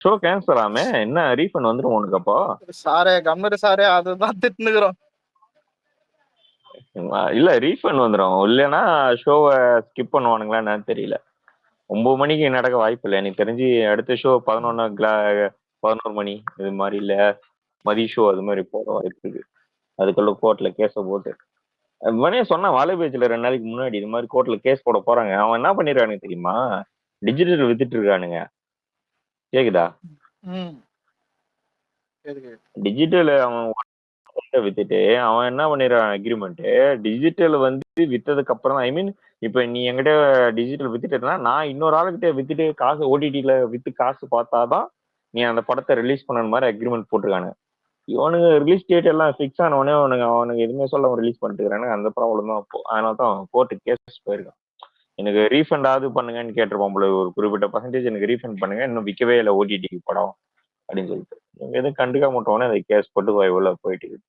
Show cancel ஆமே, என்ன refund வந்துடும் உனக்கு அப்போ? சாரே கம்னரு சாரே, அதுதான் திட்டுனுக்குறோம். இல்ல ரீஃபண்ட் வந்துடும், இல்லைன்னா ஷோவை ஸ்கிப் பண்ணுவானுங்களா என்னன்னு தெரியல. 9 மணிக்கு நடக்க வாய்ப்பு இல்லை எனக்கு தெரிஞ்சு. அடுத்த ஷோ 11 மணி இது மாதிரி இல்ல, மதிய ஷோ அது மாதிரி போட வாய்ப்பு இருக்கு. அதுக்குள்ள கோர்ட்ல கேஸ போட்டு இவனே சொன்னான் வாழை பேஜ்ல 2 நாளைக்கு முன்னாடி இது மாதிரி கோர்ட்ல கேஸ் போட போறாங்க. அவன் என்ன பண்ணிருக்கானுங்க தெரியுமா? டிஜிட்டல் வித்துட்டு இருக்கானுங்க. கேக்குதா? ம். எதுக்கு? டிஜிட்டல் அவன் வித்துட்டு அவன் என்ன பண்ணிடுறான் அக்ரிமெண்ட், டிஜிட்டல் வந்து வித்ததுக்கு அப்புறம் ஐ மீன் இப்ப நீ என்கிட்ட டிஜிட்டல் வித்துட்டேன்னா நான் இன்னொரு ஆளுகிட்ட வித்துட்டு காசு ஓடிடில வித்து காசு பார்த்தாதான் நீ அந்த படத்தை ரிலீஸ் பண்ண மாதிரி அக்ரிமெண்ட் போட்டிருக்கானு. இவனுங்க ரிலீஸ் டேட் எல்லாம் ஃபிக்ஸ் ஆனவனே அவனுக்கு எதுவுமே சொல்ல ரிலீஸ் பண்ணிட்டுறானு. அந்த ப்ராப்ளம் தான் அப்போ. அதனால தான் கோர்ட்டு கேஸ் போயிருக்கான். எனக்கு ரீஃபண்ட் ஆகுது பண்ணுங்கன்னு கேட்டிருப்பான் போல, ஒரு குறிப்பிட்ட பர்சன்டேஜ் எனக்கு ரீஃபண்ட் பண்ணுங்க, இன்னும் விற்கவே இல்லை ஓடிடிக்கு படம் அப்படின்னு சொல்லிட்டு. எதுவும் கண்டுக்க மாட்டோன்னே அதை கேஸ் போட்டு உள்ள போயிட்டு இருக்கு.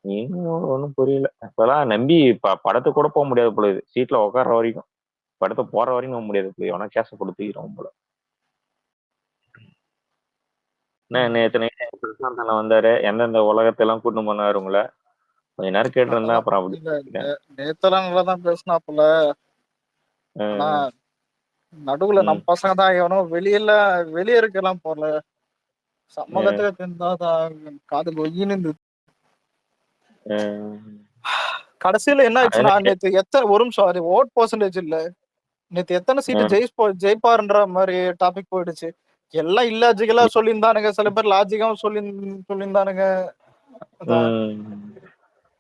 இன்னும் ஒன்றும் புரியல. இப்பெல்லாம் நம்பி படத்தை கூட போக முடியாது போல, சீட்ல உட்கார்ற வரைக்கும், படத்தை போற வரைக்கும் போக முடியாது போல, எவனா கேஸ கொடுத்துக்கிறோம் போல. நேத்து நைட் பிரசாந்த் அண்ணா வந்தாரு, எந்தெந்த உலகத்தை எல்லாம் கூட்டு போனாரு உங்களை கொஞ்ச நேரம் கேட்டு இருந்தா, அப்புறம் அப்படி நேத்தெல்லாம் நல்லாதான் பேசினாப்புல. ஆனா நடுவுல ம். நம்ம பசங்க தான் எவனோ வெளியே இருக்கலாம் போல. சமூகத்துல தெரிந்தாதான் காது கொய்யின்னு. கடைசியில என்ன ஆச்சுன்னா, நேத்து எத்தனை ஒரு நிமிஷம் அது ஓட் பர்சன்டேஜ் இல்ல, நேத்து எத்தனை சீட்டு ஜெயிப்பாருன்ற மாதிரி டாபிக் போயிடுச்சு. எல்லாம் இல்லாஜிக்கலா சொல்லியிருந்தானுங்க, சில பேர் லாஜிக்காவும் சொல்லியிருந்தானுங்க.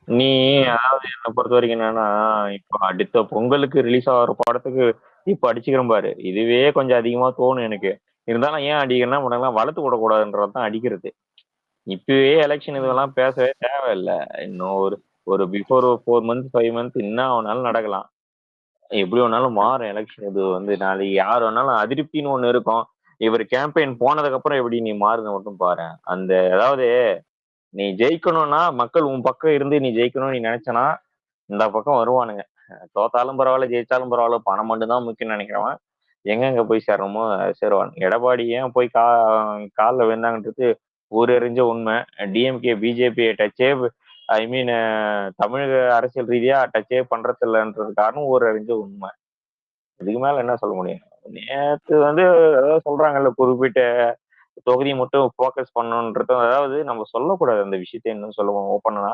நீ அதாவது என்னை பொறுத்த வரைக்கும் என்னன்னா, இப்ப அடுத்த பொங்கலுக்கு ரிலீஸ் ஆகிற படத்துக்கு இப்ப அடிச்சுக்கிறேன் பாரு, இதுவே கொஞ்சம் அதிகமா தோணும் எனக்கு. இருந்தாலும் ஏன் அடிக்கிறேன்னா உனக்கெல்லாம் வளர்த்து விடக்கூடாதுன்றதான் அடிக்கிறது. இப்பவே எலெக்ஷன் இதெல்லாம் பேசவே தேவையில்லை. இன்னும் ஒரு பிஃபோர் 4 மந்த்ஸ் 5 மந்த்ஸ் என்ன வேணாலும் நடக்கலாம், எப்படி வேணாலும் மாறும் எலெக்ஷன். இது வந்து நாளைக்கு யார் வேணாலும் அதிருப்தின்னு ஒண்ணு இருக்கும். இவர் கேம்பெயின் போனதுக்கு அப்புறம் எப்படி நீ மாறுது மட்டும் பாரு. அந்த அதாவது நீ ஜெயிக்கணும்னா மக்கள் உன் பக்கம் இருந்து நீ ஜெயிக்கணும்னு நீ நினைச்சனா இந்த பக்கம் வருவானுங்க. தோத்தாலும் பரவாயில்ல ஜெயிச்சாலும் பரவாயில்ல, பணம் மட்டும்தான் முக்கியம் நினைக்கிறவன் எங்கெங்க போய் சேரணுமோ சேருவான். எடப்பாடி ஏன் போய் காலில் விழுந்தாங்கன்றது ஊர் எறிஞ்ச உண்மை. டிஎம்கே பிஜேபி டச்சே ஐ மீன் தமிழக அரசியல் ரீதியா டச்சே பண்றது இல்லைன்றது காரணம் ஊர் அறிஞ்ச உண்மை. இதுக்கு மேல என்ன சொல்ல முடியும்? நேத்து வந்து அதாவது சொல்றாங்கல்ல, குறிப்பிட்ட தொகுதியை மட்டும் ஃபோக்கஸ் பண்ணணுன்றது, அதாவது நம்ம சொல்லக்கூடாது அந்த விஷயத்த. இன்னும் சொல்லுவோம் ஓப்பனா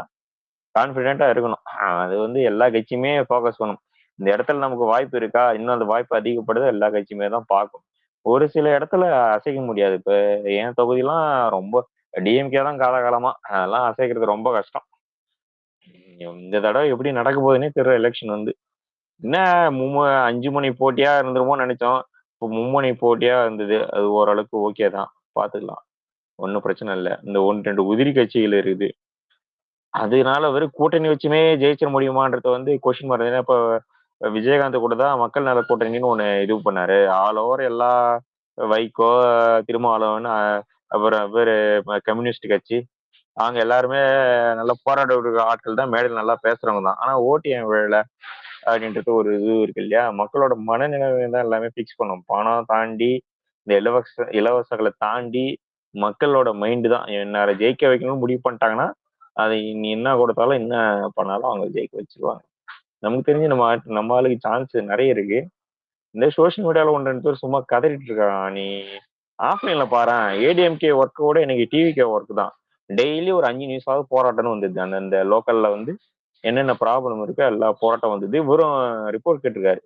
கான்ஃபிடென்ட்டா இருக்கணும். அது வந்து எல்லா கட்சியுமே ஃபோக்கஸ் பண்ணணும். இந்த இடத்துல நமக்கு வாய்ப்பு இருக்கா, இன்னும் அந்த வாய்ப்பு அதிகப்படுது எல்லா கட்சியுமே தான் பார்க்கும். ஒரு சில இடத்துல அசைக்க முடியாது. இப்ப என் தொகுதியெல்லாம் ரொம்ப டிஎம்கே தான் காலகாலமா, அதெல்லாம் அசைக்கிறது ரொம்ப கஷ்டம். இந்த தடவை எப்படி நடக்க போகுதுன்னே தெரியல எலெக்ஷன் வந்து. என்ன 5 மணி போட்டியா இருந்துருமோன்னு நினைச்சோம். இப்போ மும்மணி போட்டியா இருந்தது. அது ஓரளவுக்கு ஓகே தான், பாத்துக்கலாம், ஒன்றும் பிரச்சனை இல்லை. இந்த 1 2 உதிரி கட்சிகள் இருக்குது, அதனால வெறும் கூட்டணி வச்சுமே ஜெயிச்சிட முடியுமான்றத வந்து கொஸ்டின் மார்க். ஏன்னா இப்போ விஜயகாந்த் கூட தான் மக்கள் நல கூட்டணின்னு ஒண்ணு இது பண்ணாரு. ஆல் ஓவர் எல்லா வைகோ, திருமாவளவன், அப்புறம் பேரு கம்யூனிஸ்ட் கட்சி, அவங்க எல்லாருமே நல்லா போராட ஆட்கள் தான், மேடையில் நல்லா பேசுறவங்க தான். ஆனா ஓட்டு ஏன் விழல அப்படின்றது ஒரு இது இருக்கு இல்லையா? மக்களோட மனநிலைமை தான் எல்லாமே ஃபிக்ஸ் பண்ணும். பணம் தாண்டி, இந்த இலவசங்களை தாண்டி மக்களோட மைண்டு தான் என்ன ஜெயிக்க வைக்கணும்னு முடிவு பண்ணிட்டாங்கன்னா, அதை நீ என்ன கொடுத்தாலும் என்ன பண்ணாலும் அவங்க ஜெயிக்க வச்சிருவாங்க. நமக்கு தெரிஞ்சு நம்ம ஆளுக்கு சான்ஸ் நிறைய இருக்கு. இந்த சோசியல் மீடியால 1 2 பேர் சும்மா கதறிட்டு இருக்கான். நீ ஆஃப்லைன்ல பாரு, ஏடிஎம்கே ஒர்க்கோட எனக்கு டிவிகே ஒர்க் தான். டெய்லி ஒரு 5 நியூஸாவது போராட்டம்னு வந்தது. அந்த லோக்கல்ல வந்து என்னென்ன ப்ராப்ளம் இருக்கோ எல்லா போராட்டம் வந்தது. வெறும் ரிப்போர்ட் கேட்டிருக்காரு,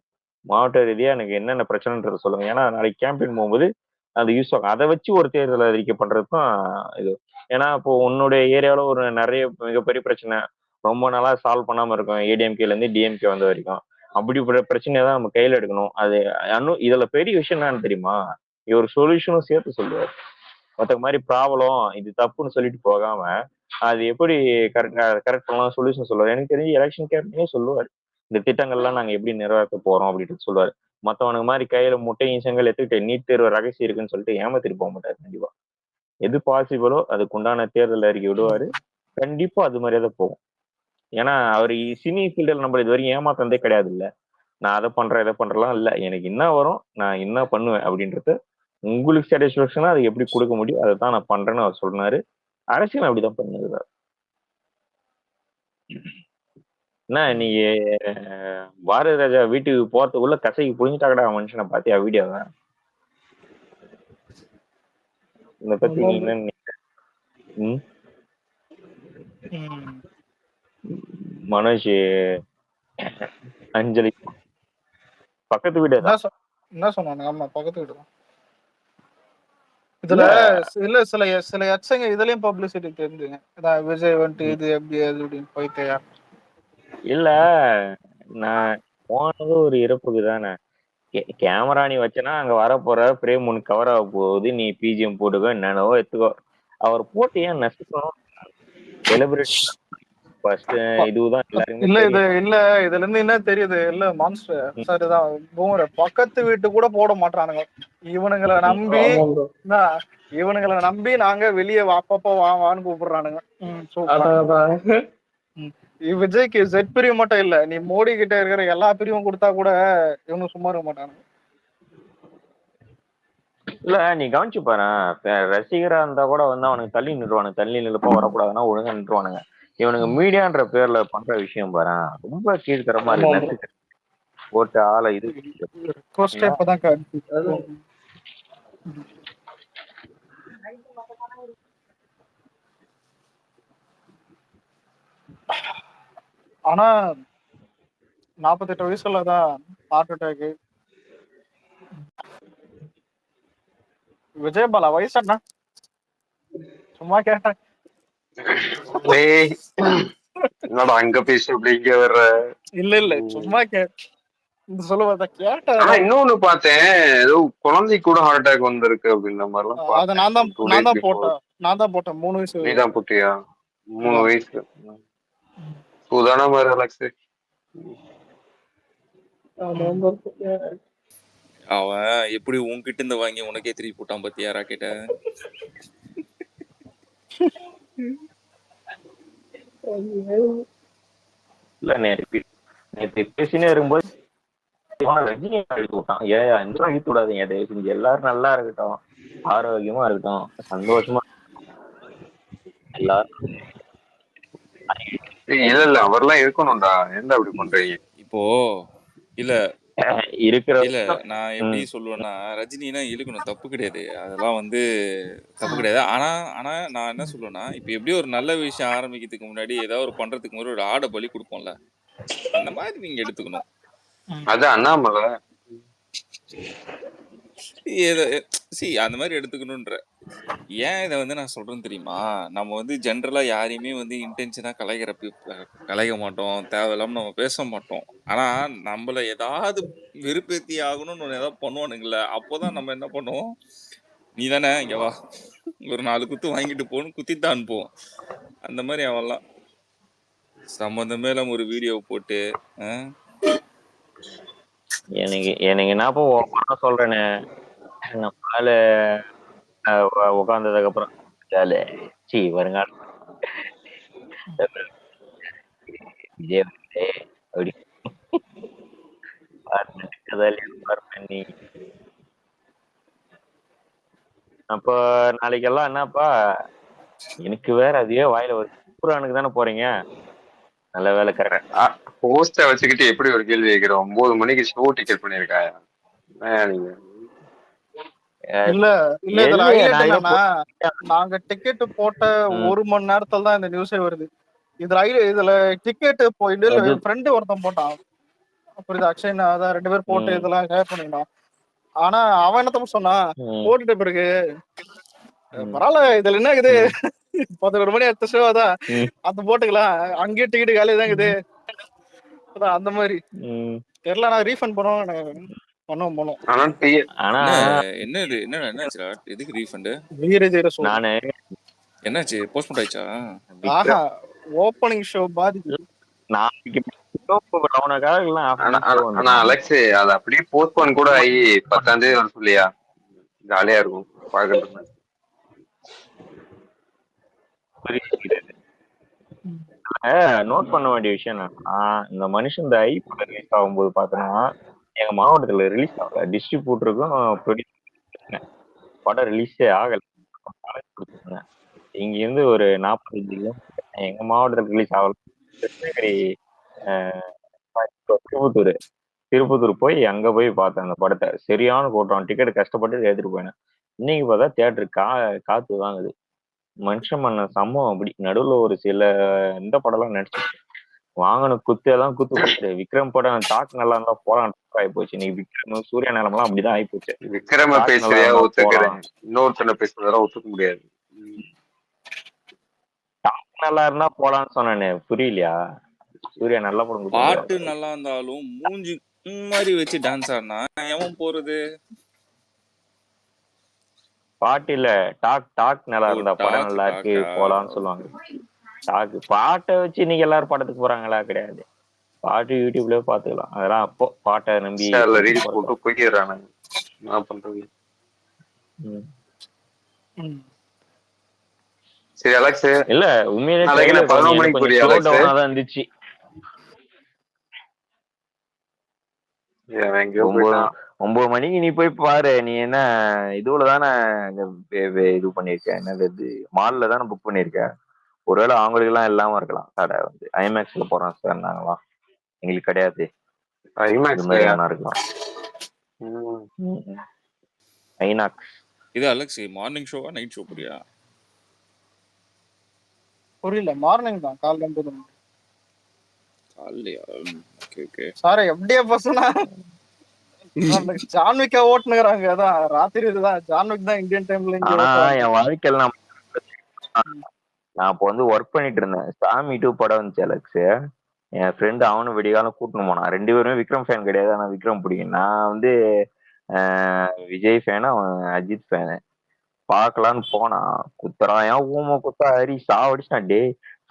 மாவட்ட ரீதியா எனக்கு என்னென்ன பிரச்சனைன்றத சொல்லுங்க. ஏன்னா நாளைக்கு கேம்பெயின் போகும்போது அது யூஸ் ஆகும். அதை வச்சு ஒரு தேர்தல் அறிக்கை பண்றது தான் இது. ஏன்னா இப்போ உன்னுடைய ஏரியாவில் ஒரு நிறைய மிகப்பெரிய பிரச்சனை ரொம்ப நாளா சால்வ் பண்ணாம இருக்கும், ஏடிஎம்கேல இருந்து டிஎம்கே வந்த வரைக்கும். அப்படிப்பட்ட பிரச்சனையை தான் நம்ம கையில எடுக்கணும். அது இன்னும் இதுல பெரிய விஷயம் என்னன்னு தெரியுமா? இவர் சொல்யூஷனும் சேர்த்து சொல்லுவார். மற்ற மாதிரி ப்ராப்ளம் இது தப்புன்னு சொல்லிட்டு போகாம அது எப்படி கரெக்ட் பண்ணலாம் சொல்யூஷன் சொல்லுவார். எனக்கு தெரிஞ்சு எலெக்ஷன் கேம்பெயினே சொல்லுவார், இந்த திட்டங்கள்லாம் நாங்க எப்படி நிறைவேற்ற போறோம் அப்படின்ட்டு சொல்லுவார். மற்றவனுக்கு மாதிரி கையில முட்டையும் செங்கல் எடுத்துக்கிட்டு நீட் தேர்வு ரகசியம் இருக்குன்னு சொல்லிட்டு ஏமாத்திட்டு போக மாட்டாரு. கண்டிப்பா எது பாசிபிளோ அதுக்கு உண்டான தேர்தல் அறிக்கை விடுவாரு. கண்டிப்பா அது மாதிரியே தான் போகும். ஏன்னா அவர் சினி ஃபீல்டில் நம்ம இது வரைக்கும் ஏமாத்தந்தே கிடையாது. இல்ல நான் அதை பண்றேன் இதை பண்றலாம் இல்ல, எனக்கு என்ன வரும் நான் என்ன பண்ணுவேன் அப்படின்றது உங்களுக்கு சாட்டிஸ்ஃபேக்ஷனா அது எப்படி கொடுக்க முடியும் அதை தான் நான் பண்றேன்னு அவர் சொன்னாரு. அரசியல் அப்படிதான் பண்ணுது. என்ன நீங்க பாரதி ராஜா வீட்டுக்கு போறதுக்குள்ள கசைக்கு புரிஞ்சுட்டாக்கடா மனுஷனை பாத்தியா வீடியோவை? இத பத்தி நீ என்ன நினைக்கிற? மனோஜ் அஞ்சலி பக்கத்து வீடு என்ன சொன்னாங்க? ஆமா பக்கத்து வீடு தான். இதுல இல்ல சில சில எச்சங்க இதுலயும் பப்ளிசிட்டி தெரிஞ்சுங்க. விஜய் வந்துட்டு இது எப்படி அது அப்படின்னு போயிட்டு இல்ல நான் போனது ஒரு இறப்புக்கு தானே. கேமரா நீ வச்சனா அங்க வர போற பிரேம் உனக்கு கவர் ஆக போகுது, நீ பிஜிஎம் போட்டுக்கோ என்னவோ எடுத்துக்கோ. அவர் போட்டு ஏன் நசுக்கணும்? செலிபிரிட்டி இதுதான் எல்லாருமே இல்ல இது இல்ல இதுல இருந்து என்ன தெரியுது இல்ல மான்ஸ்டர் சரிதான் பூமர பக்கத்து வீட்டு கூட போட மாட்டானுங்க. இவனுங்களை நம்பி நாங்க வெளியே அப்பப்போ வான்னு கூப்பிடுறானுங்க. விஜய்க்கு செட் பிரிவு மட்டும் இல்ல, நீ மோடி கிட்ட இருக்கிற எல்லா பிரிவும் கொடுத்தா கூட இவனும் சும்மா இருக்க மாட்டானுங்க. இல்ல நீ கவனிச்சு பாரு, ரசிகரா இருந்தா கூட வந்து அவனுக்கு தள்ளி நின்றுவானுங்க. தள்ளி நிலுப்பா வரக்கூடாதுன்னா ஒழுங்கா நின்றுவானுங்க. இவனுக்கு மீடியான்ற பேர்ல பண்ற விஷயம் பாரு ரொம்ப கீழ்த்தரமா இருக்கு. போட்டு ஆளை இது ஆனா 48 வயசுலதான் ஹார்ட் அட்டாக். விஜயபாலா வயசு என்ன? சும்மா கேட்டேன். என்னடா அங்க பேசி அப்படி இங்க வர்ற? இல்ல சும்மா சொல்லுவா கேட்டேன். ஆனா இன்னொன்னு பார்த்தேன், ஏதோ குழந்தை கூட ஹார்ட் அட்டாக் வந்திருக்கு அப்படின்ற மாதிரி எல்லாம். அதை நான் தான் போட்டேன் 3 வயசு. நீதான் போட்டியா? 3 வயசு உதாரணமா ரிலாக்ஸ். அவன் எப்படி உன்கிட்ட இருந்து வாங்கி உனக்கே திருப்பி போட்டான் பத்தியா ராக்கெட்ட? இல்ல நேற்று பேசினே இருக்கும்போது ரஜினி அழுத்து விட்டான். இந்த அழுத்து விடாதீங்க தயவு செஞ்சு, எல்லாரும் நல்லா இருக்கட்டும், ஆரோக்கியமா இருக்கட்டும், சந்தோஷமா எல்லாரும். இல்ல அவர்லாம் இருக்கணும்டா, என்ன அப்படி பண்றீங்க இப்போ? இல்ல இருக்கிற இல்ல நான் எப்படி சொல்லுவேன்னா, ரஜினினா இழுக்கணும், தப்பு கிடையாது, அதெல்லாம் வந்து தப்பு கிடையாது. ஆனா நான் என்ன சொல்லுவேன்னா, இப்ப எப்படி ஒரு நல்ல விஷயம் ஆரம்பிக்கிறதுக்கு முன்னாடி ஏதாவது ஒரு பண்றதுக்கு முன்னாடி ஒரு ஆடை பலி கொடுப்போம்ல, அந்த மாதிரி நீங்க எடுத்துக்கணும். அது அண்ணாமலை அந்த மாதிரி எடுத்துக்கணும்ன்ற. ஏன் இதை வந்து நான் சொல்றேன்னு தெரியுமா? நம்ம வந்து ஜென்ரலா யாரையுமே வந்து இன்டென்ஷனா கலைக்க மாட்டோம், தேவையில்லாம நம்ம பேச மாட்டோம். ஆனா நம்மள ஏதாவது வெறுப்பேத்தி ஆகணும்னு ஏதாவது பண்ணுவானுங்கள, அப்போதான் நம்ம என்ன பண்ணுவோம், நீ தானே இங்க வா ஒரு 4 குத்து வாங்கிட்டு போன்னு குத்தித்தான் அனுப்புவோம். அந்த மாதிரி அவன்லாம் சம்பந்தமே இல்லாம ஒரு வீடியோ போட்டு எனக்கு என்னப்போ சொல்றேன்னு நம்மளால உட்கார்ந்ததுக்கு அப்புறம் வருங்கால விஜய் அப்படி பண்ணி அப்ப நாளைக்கெல்லாம் என்னப்பா எனக்கு வேற அதே வாயில ஒரு குரானுக்கு தானே போறீங்க. நல்ல வேலை கரெக்டா போஸ்ட வச்சுக்கிட்டு எப்படி ஒரு கேள்வி கேட்கிறோம்? 9 மணிக்கு ஷோ டிக்கெட் பண்ணிருக்காயா நீங்க? இல்ல இதுல ஹைலைட் என்னன்னா, நாங்க டிக்கெட் போட்ட 1 மணி நேரத்துல தான் இந்த நியூஸே வருது. இதுல டிக்கெட் போயிட்டு ஃப்ரெண்டு ஒருத்தன் போட்டான், புரியுது, அக்ஷய் அதான் 2 பேர் போட்டு இதெல்லாம் ஷேர் பண்ணிருந்தோம். ஆனா அவன் என்ன சொன்னான், போட்டுட்ட பிறகு பரவாயில்ல இதுல என்ன இருக்குது, 11 மணி அடுத்த ஷோ தான், அந்த போட்டுக்கலாம், அங்கேயே டிக்கெட் காலியா தான் இருக்குது, அந்த மாதிரி தெரியல. நான் ரீஃபண்ட் பண்ணுவோம் போனோம். எதுக்கு ரீஃபண்ட்? நானு என்னாச்சு, போஸ்ட்போன் ஆயிச்சா? ஆஹா, ஓப்பனிங் ஷோ பாதிக்குது. ஆனா அலெக்ஸ் அது அப்படியே போஸ்ட்போன் கூட ஆகி 10ஆம் தேதி வர சொல்லியா, ஜாலியா இருக்கும் பாக்குறது. நோட் பண்ண வேண்டிய விஷயம் என்னன்னா, இந்த மனுஷன் இந்த ஐபோல ரிலீஸ் ஆகும்போது பார்த்தோன்னா எங்க மாவட்டத்துல ரிலீஸ் ஆகல, டிஸ்ட்ரிபியூட்டருக்கும் ப்ரொடியூசருக்கும். படம் ரிலீஸே ஆகல. இங்க இருந்து ஒரு 45 கிலோமீட்டர் எங்க மாவட்டத்துல ரிலீஸ் ஆகல. கிருஷ்ணகிரி திருப்பத்தூர் திருப்பத்தூர் போய் அங்க போய் பார்த்தேன் அந்த படத்தை. சரியான கூட்டம், டிக்கெட் கஷ்டப்பட்டு எடுத்துட்டு போயினேன். இன்னைக்கு பார்த்தா தியேட்டர் காத்து வாங்குது. மனுஷன் பண்ண சம்பவம் அப்படி நடுவுல ஒரு சில இந்த படம் எல்லாம் நடிச்சு வாங்கின குத்து எல்லாம் குத்து. விக்ரம் படம் டாக் நல்லா இருந்தா போலாம் ஆகி போச்சு. இன்னைக்கு விக்ரம் சூர்யா நிலமெல்லாம் அப்படிதான் ஆகி போச்சு. விக்ரம பேசுறியா ஒத்துக்கிறேன், இன்னொருத்தனை பேசுறதெல்லாம் ஒத்துக்க முடியாது. டாக் நல்லா இருந்தா போலான்னு சொன்னேன்னு புரியலையா? சூர்யா நல்ல படம் பாட்டு நல்லா இருந்தாலும் மூஞ்சி மாதிரி வச்சு டான்ஸ் ஆடினா எவன் போறது? பாட்டு இல்ல, டாக் நல்லா இருந்தா படம் நல்லா இருக்கு போலான்னு சொல்லுவாங்க. டாக் பாட்டை வச்சு இன்னைக்கு எல்லாரும் படத்துக்கு போறாங்களா? கிடையாது. பாட்டு யூடியூப்லயே பாத்துக்கலாம். அதெல்லாம் அப்போ பாட்டை நம்பி ரீல்ஸ் போட்டு போய்க்கிறானு என்ன பண்றது. சரி அலெக்ஸ், இல்ல உண்மையிலே 11 மணிக்கு புரியா அலெக்ஸ்? இருந்துச்சு. 9 மணிக்கு நீ போய் பாரு. நீ என்ன இதுல தானே இது பண்ணிருக்க, என்னது மால்ல தானே புக் பண்ணிருக்க. ஒருவேளை அவங்களுக்கு எல்லாம் இல்லாம இருக்கலாம். கடை வந்து ஐமேக்ஸ்ல போறோம் சார் நாங்களாம், எங்களுக்கு கிடையாது. இருக்கலாம். ஐநாக்ஸ். இது அலெக்ஸ் மார்னிங் ஷோவா நைட் ஷோ புரியா? புரியல. மார்னிங் தான், காலைல 9 மணி. காலையா? Okay okay. சாரி எப்படியே பசனா ஜான்விக்கா ஓட்டுனுறாங்க. அதான் ராத்திரி இதுதான் ஜான்விக் தான் இந்தியன் டைம்ல. என் வாழ்க்கையில நான் இப்போ வந்து ஒர்க் பண்ணிட்டு இருந்தேன். சாமி 2 படம் வந்துச்சு அலெக்ஸ். என் ஃப்ரெண்டு அவனும் விடிகாலம் கூட்டணும் போனான். 2 பேருமே விக்ரம் ஃபேன் கிடையாது, ஆனா விக்ரம் பிடிக்கும். நான் வந்து விஜய் ஃபேனு, அவன் அஜித் ஃபேனு. பாக்கலான்னு போனா குத்துறான், ஏன் ஊமை குத்தா ஹரி சாவடிச்சான். டே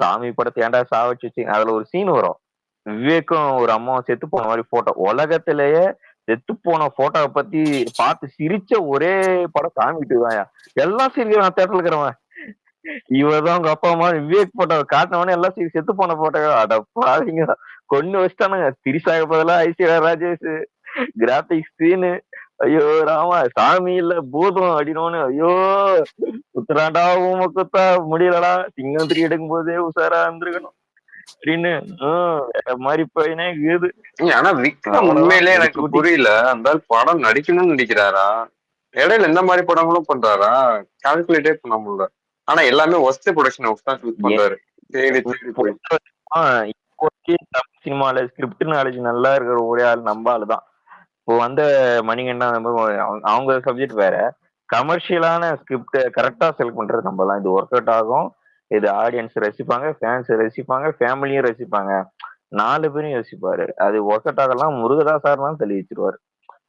சாமி படத்தை ஏன்டா சாவடிச்சு வச்சு. அதுல ஒரு சீன் வரும், விவேக்கும் ஒரு அம்மாவும் செத்து போன மாதிரி போட்டோ. உலகத்திலேயே செத்து போன போட்டோவை பத்தி பார்த்து சிரிச்ச ஒரே படம் சாமி 2 தான். எல்லாம் சிரிக்கிறான் தேட்டர்ல இருக்கிறவன். இவதான் உங்க அப்பா அம்மா விவேக் போட்டோ காட்டினவனே எல்லாம் செத்து போன போட்டோ. அடப்பாங்க கொண்டு வச்சுட்டானுங்க. திரிசாக பதிலா ஐஸ்வர்யா ராஜேஷ், கிராபிக்ஸ் சீனு. ஐயோ ராமா, சாமி இல்ல பூதம் அடினோன்னு. ஐயோ குத்துறாண்டா ஊமை குத்தா முடியலடா, சிங்கம் 3 எடுக்கும் போதே உஷாரா இருந்திருக்கணும் அப்படின்னு மாதிரி போயினே இருக்குது. ஆனா விக்ரம் உண்மையிலே எனக்கு புரியல, அந்த படம் நடிக்கணும்னு நடிக்கிறாரா, இடையில இந்த மாதிரி படங்களும் பண்றாரா, கால்குலேட்டே பண்ண முடியல. ஆனா எல்லாமே ஒஸ்ட் ப்ரொடக்ஷன் ஹவுஸ் தான் சூஸ் பண்றாரு. தமிழ் சினிமால ஸ்கிரிப்ட் நாலேஜ் நல்லா இருக்கிற ஒரே ஆள் நம்ம ஆளு தான். இப்போ வந்த மணிகண்டா அவங்க சப்ஜெக்ட் வேற. கமர்ஷியலான ஸ்கிரிப்ட் கரெக்டா செலக்ட் பண்றது நம்ம தான். இது ஒர்க் அவுட் ஆகும், இது ஆடியன்ஸ் ரசிப்பாங்க, ஃபேன்ஸ் ரசிப்பாங்க, ஃபேமிலியும் ரசிப்பாங்க, 4 பேரும் யோசிப்பாரு. அது ஒர்க் அவுட் ஆகலாம் முருகதாசார்லாம் தள்ளி வச்சிருவாரு.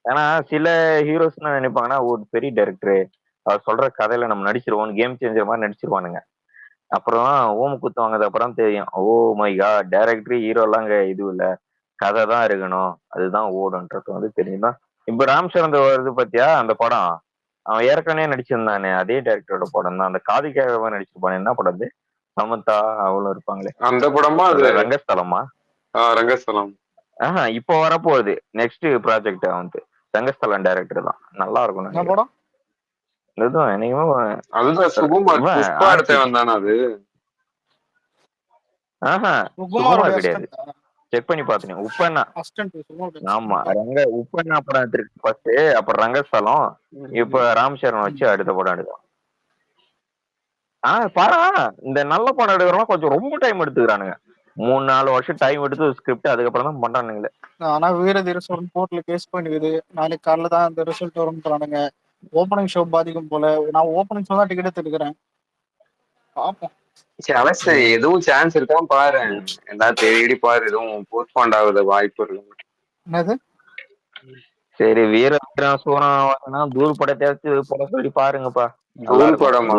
ஏன்னா சில ஹீரோஸ் என்ன நினைப்பாங்கன்னா, ஒரு பெரிய டைரக்டரு அவர் சொல்ற கதையில நம்ம நடிச்சிருவோம், கேம் சேஞ்சர் மாதிரி நடிச்சிருவானுங்க. அப்புறம் ஓம் குத்து வாங்கினது அப்புறம் தெரியும், oh my god director hero எல்லாம் இங்க இது இல்ல, கதை தான் இருக்கணும், அதுதான் ஓடுன்றது வந்து தெரியுமா. இப்ப ராம் சரண் வருது பாத்தியா அந்த படம், அவன் ஏற்கனவே நடிச்சிருந்தானே அதே டைரக்டரோட படம் தான். அந்த காதிக்காக நடிச்சிருப்பானே, என்ன படம் அது? சமந்தா அவ்வளவு இருப்பாங்களே, அந்த படமா? ரங்கஸ்தலமா? ரங்கஸ்தலம். இப்போ வரப்போகுது நெக்ஸ்ட் ப்ராஜெக்ட் வந்து ரங்கஸ்தலம் டைரக்டர் தான். நல்லா இருக்கும் படம். அதுதான் சுகுமார் புஷ்பா எடுத்து வந்தானே அது? சுகுமார் கிடையாது, செக் பண்ணி பாத்தீங்க. உப்பண்ணா. ஆமா, உப்பண்ணா படம் எடுத்திருக்கு ஃபர்ஸ்ட், அப்புறம் ரங்கஸ்தலம், இப்ப ராம் சரண் வச்சு அடுத்த படம் எடுக்கலாம். பாரா இந்த நல்ல படம் எடுக்கிறோம் கொஞ்சம் ரொம்ப டைம் எடுத்துக்கிறானுங்க. 3-4 வருஷம் டைம் எடுத்து ஸ்கிரிப்ட் அதுக்கப்புறம் தான் பண்றானுங்களே. ஆனா வீரதீர சோழன் கோர்ட்ல கேஸ் பண்ணிக்குது. நாளைக்கு காலைல தான் அந்த ரிசல்ட் வரும்ன்றானுங்க. ஓப்பனிங் ஷோ பாதிக்கும் போல. நான் ஓப்பனிங் ஷோ தான் டிக்கெட் எடுத்துக்கிறேன், பாப்போம். எதுவும் சான்ஸ் இருக்கான்னு பாரு, என்ன தேடி பாரு, எதுவும் போஸ்ட்பாண்ட் ஆகுது வாய்ப்பு இருக்கு. என்னது? சரி, வீரதீர சோழன் தூள் படத்தை படம் சொல்லி பாருங்கப்பா. தூள் படமா?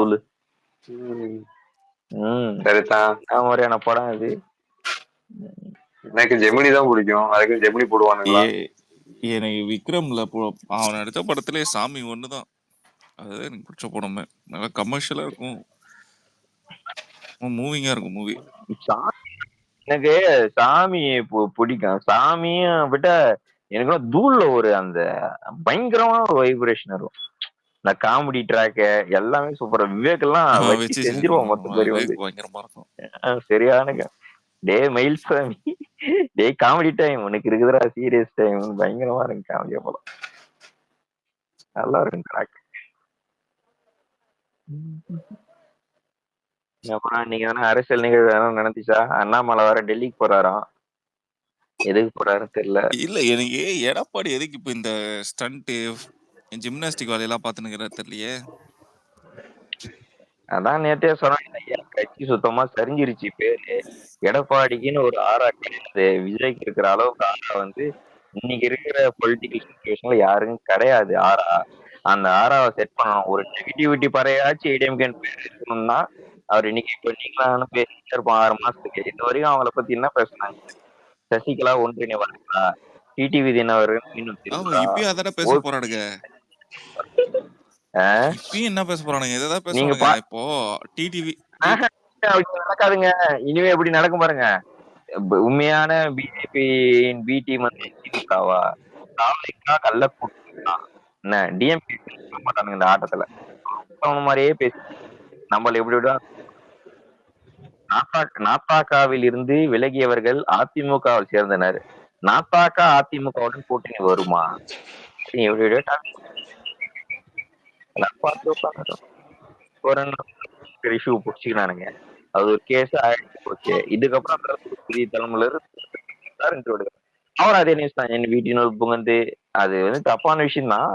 சரிதான், மாதிரியான படம் இது. எனக்கு ஜெமினி தான் பிடிக்கும், அதுக்கு ஜெமினி போடுவானுங்களா? எனக்கு விக்ரம்ல அவன் எடுத்த படத்திலே சாமி ஒண்ணுதான், அதுதான் எனக்கு பிடிச்ச படமே. நல்லா கமர்ஷியலா இருக்கும், மூவிங்கா இருக்கும் மூவி. எனக்கு சாமி பிடிக்கும். சாமியை விட எனக்கு தூள்ல ஒரு அந்த பயங்கரமான ஒரு வைப்ரேஷன் இருக்கும். இந்த காமெடி ட்ராக்கு எல்லாமே சூப்பரா. விவேக் எல்லாம் வச்சு வச்சு செஞ்சிருவான் மொத்த பேரும் வந்து. பயங்கரமா இருக்கும். சரியான டே மயில் சாமி, டே காமெடி டைம் உனக்கு இருக்குதுடா சீரியஸ் டைம், பயங்கரமா இருக்கு காமெடியா போல. நல்லா இருக்கும் ட்ராக். அப்புறம் நீங்க வேணா அரசியல் நிகழ்வு வேணா நடந்துச்சா? அண்ணாமலை வேற டெல்லிக்கு போறாராம். எதுக்கு போறாருன்னு தெரியல. இல்ல எனக்கு எடப்பாடி எதுக்கு இப்ப இந்த ஸ்டண்ட் ஜிம்னாஸ்டிக் வேலையெல்லாம் பாத்துனுங்கிற தெரியலையே. அதான் நேத்தே சொன்னாங்க, கட்சி சுத்தமா சரிஞ்சிருச்சு பேரு. எடப்பாடிக்குன்னு ஒரு ஆறா கிடையாது. விஜய்க்கு இருக்கிற அளவுக்கு ஆறா வந்து இன்னைக்கு இருக்கிற பொலிட்டிக்கல் சுச்சுவேஷன்ல யாருக்கும் கிடையாது ஆறா. அந்த ஆறாவை செட் பண்ணணும். ஒரு நெகட்டிவிட்டி பறையாச்சும் ஏடிஎம்கே பேர் இருக்கணும்னா அவர் இன்னைக்கு இப்ப நீங்களாம் பேசிட்டே இருப்போம் 6 மாசத்துக்கு. இது வரைக்கும் அவங்கள பத்தி என்ன பேசுனாங்க? சசிகலா ஒன்றிணை வரா, டிடிவி தினகரன் மீண்டும் திரும்பா, இப்பயும் அதான பேச போறானுங்க. இப்பயும் என்ன பேச போறானுங்க? எதாவது பேசுவானுங்க. இப்போ டிடிவி நடக்காதுங்க. இனிமே எப்படி நடக்கும் பாருங்க. உண்மையான பிஜேபி பி டீம் வந்து திமுகவா, கள்ள கூட்டம் என்ன டிஎம்கே மாட்டானுங்க இந்த ஆட்டத்துல. மாதிரியே பேசி நம்மள எப்படி விட நாத்தாக்காவில் இருந்து விலகியவர்கள் அதிமுகவில் சேர்ந்தனர். நாத்தாக்கா அதிமுகவுடன் கூட்டணி வருமா? இஷ்யூ பிடிச்சிக்கிறானுங்க. அது ஒரு கேஸ் ஆயிடுச்சு போச்சு. இதுக்கப்புறம் புதிய தலைமுறையில அவர் அதே நியூஸ் தான். என் வீட்டினோர் புகுந்து அது வந்து தப்பான விஷயம் தான்.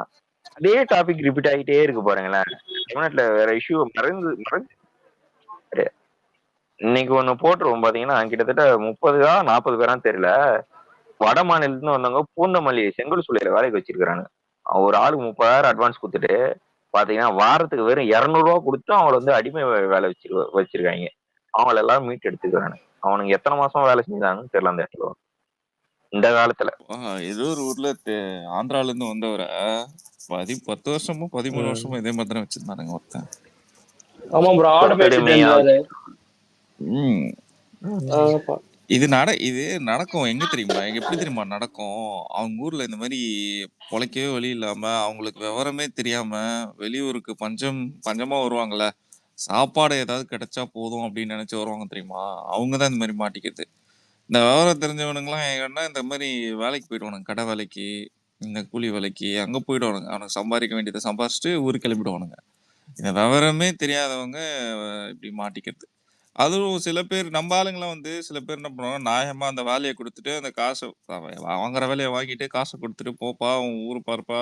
அதே டாபிக் ரிப்பீட் ஆகிட்டே இருக்கு பாருங்களேன். தமிழ்நாட்டுல வேற இஷ்யூ மறைந்து இன்னைக்கு ஒண்ணு போட்டுருவோம் பாத்தீங்கன்னா கிட்டத்தட்ட 30 40 பேரான்னு தெரியல. வட மாநிலத்துல வந்தவங்க பூந்தமல்லி செங்கல் சூளையில வேலைக்கு வச்சிருக்காங்க. ஒரு ஆளுக்கு 30,000 அட்வான்ஸ் கொடுத்துட்டு பாத்தீங்கன்னா வாரத்துக்கு வெறும் 200 ரூபா கொடுத்து அவங்கள வந்து அடிமை வேலை வச்சிருக்காங்க. அவங்கள எல்லாரும் மீட் எடுத்துக்கிறாங்க. அவனுக்கு எத்தனை மாசம் வேலை செஞ்சாங்கன்னு தெரியல அந்த இடத்துல இந்த காலத்துல. ஏதோ ஒரு ஊர்ல ஆந்திரால இருந்து வந்தவரை 10 வருஷமோ 13 வருஷமோ இதே மாதிரி தானே வச்சிருந்தானுங்க ஒருத்தன். ஆமா ப்ரோ, ஆடு மேய்ச்சிட்டு இருந்தாரு. இது நடக்கும். எங்க தெரியுமா, எப்படி தெரியுமா நடக்கும்? அவங்க ஊர்ல இந்த மாதிரி பொழைக்கவே வழி இல்லாம, அவங்களுக்கு விவரமே தெரியாம வெளியூருக்கு பஞ்சமா வருவாங்கல்ல, சாப்பாடு ஏதாவது கிடைச்சா போதும் அப்படின்னு நினைச்சு வருவாங்க தெரியுமா? அவங்கதான் இந்த மாதிரி மாட்டிக்கிறது. இந்த விவரம் தெரிஞ்சவனுங்களாம் எங்கன்னா இந்த மாதிரி வேலைக்கு போயிடுவானுங்க. கடை வேலைக்கு, இந்த கூலி வேலைக்கு அங்க போயிடுவானுங்க. அவனுக்கு சம்பாதிக்க வேண்டியதை சம்பாதிச்சுட்டு ஊருக்கு கிளம்பிடுவானுங்க. இந்த விவரமே தெரியாதவங்க இப்படி மாட்டிக்கிறது. அதுவும் சில பேர் நம்ம ஆளுங்களாம் வந்து சில பேர் என்ன பண்ணுவாங்க, நியாயமா அந்த வேலையை கொடுத்துட்டு அந்த காசை வாங்குற வேலையை வாங்கிட்டு காசை கொடுத்துட்டு போப்பா உன் ஊரு பார்ப்பா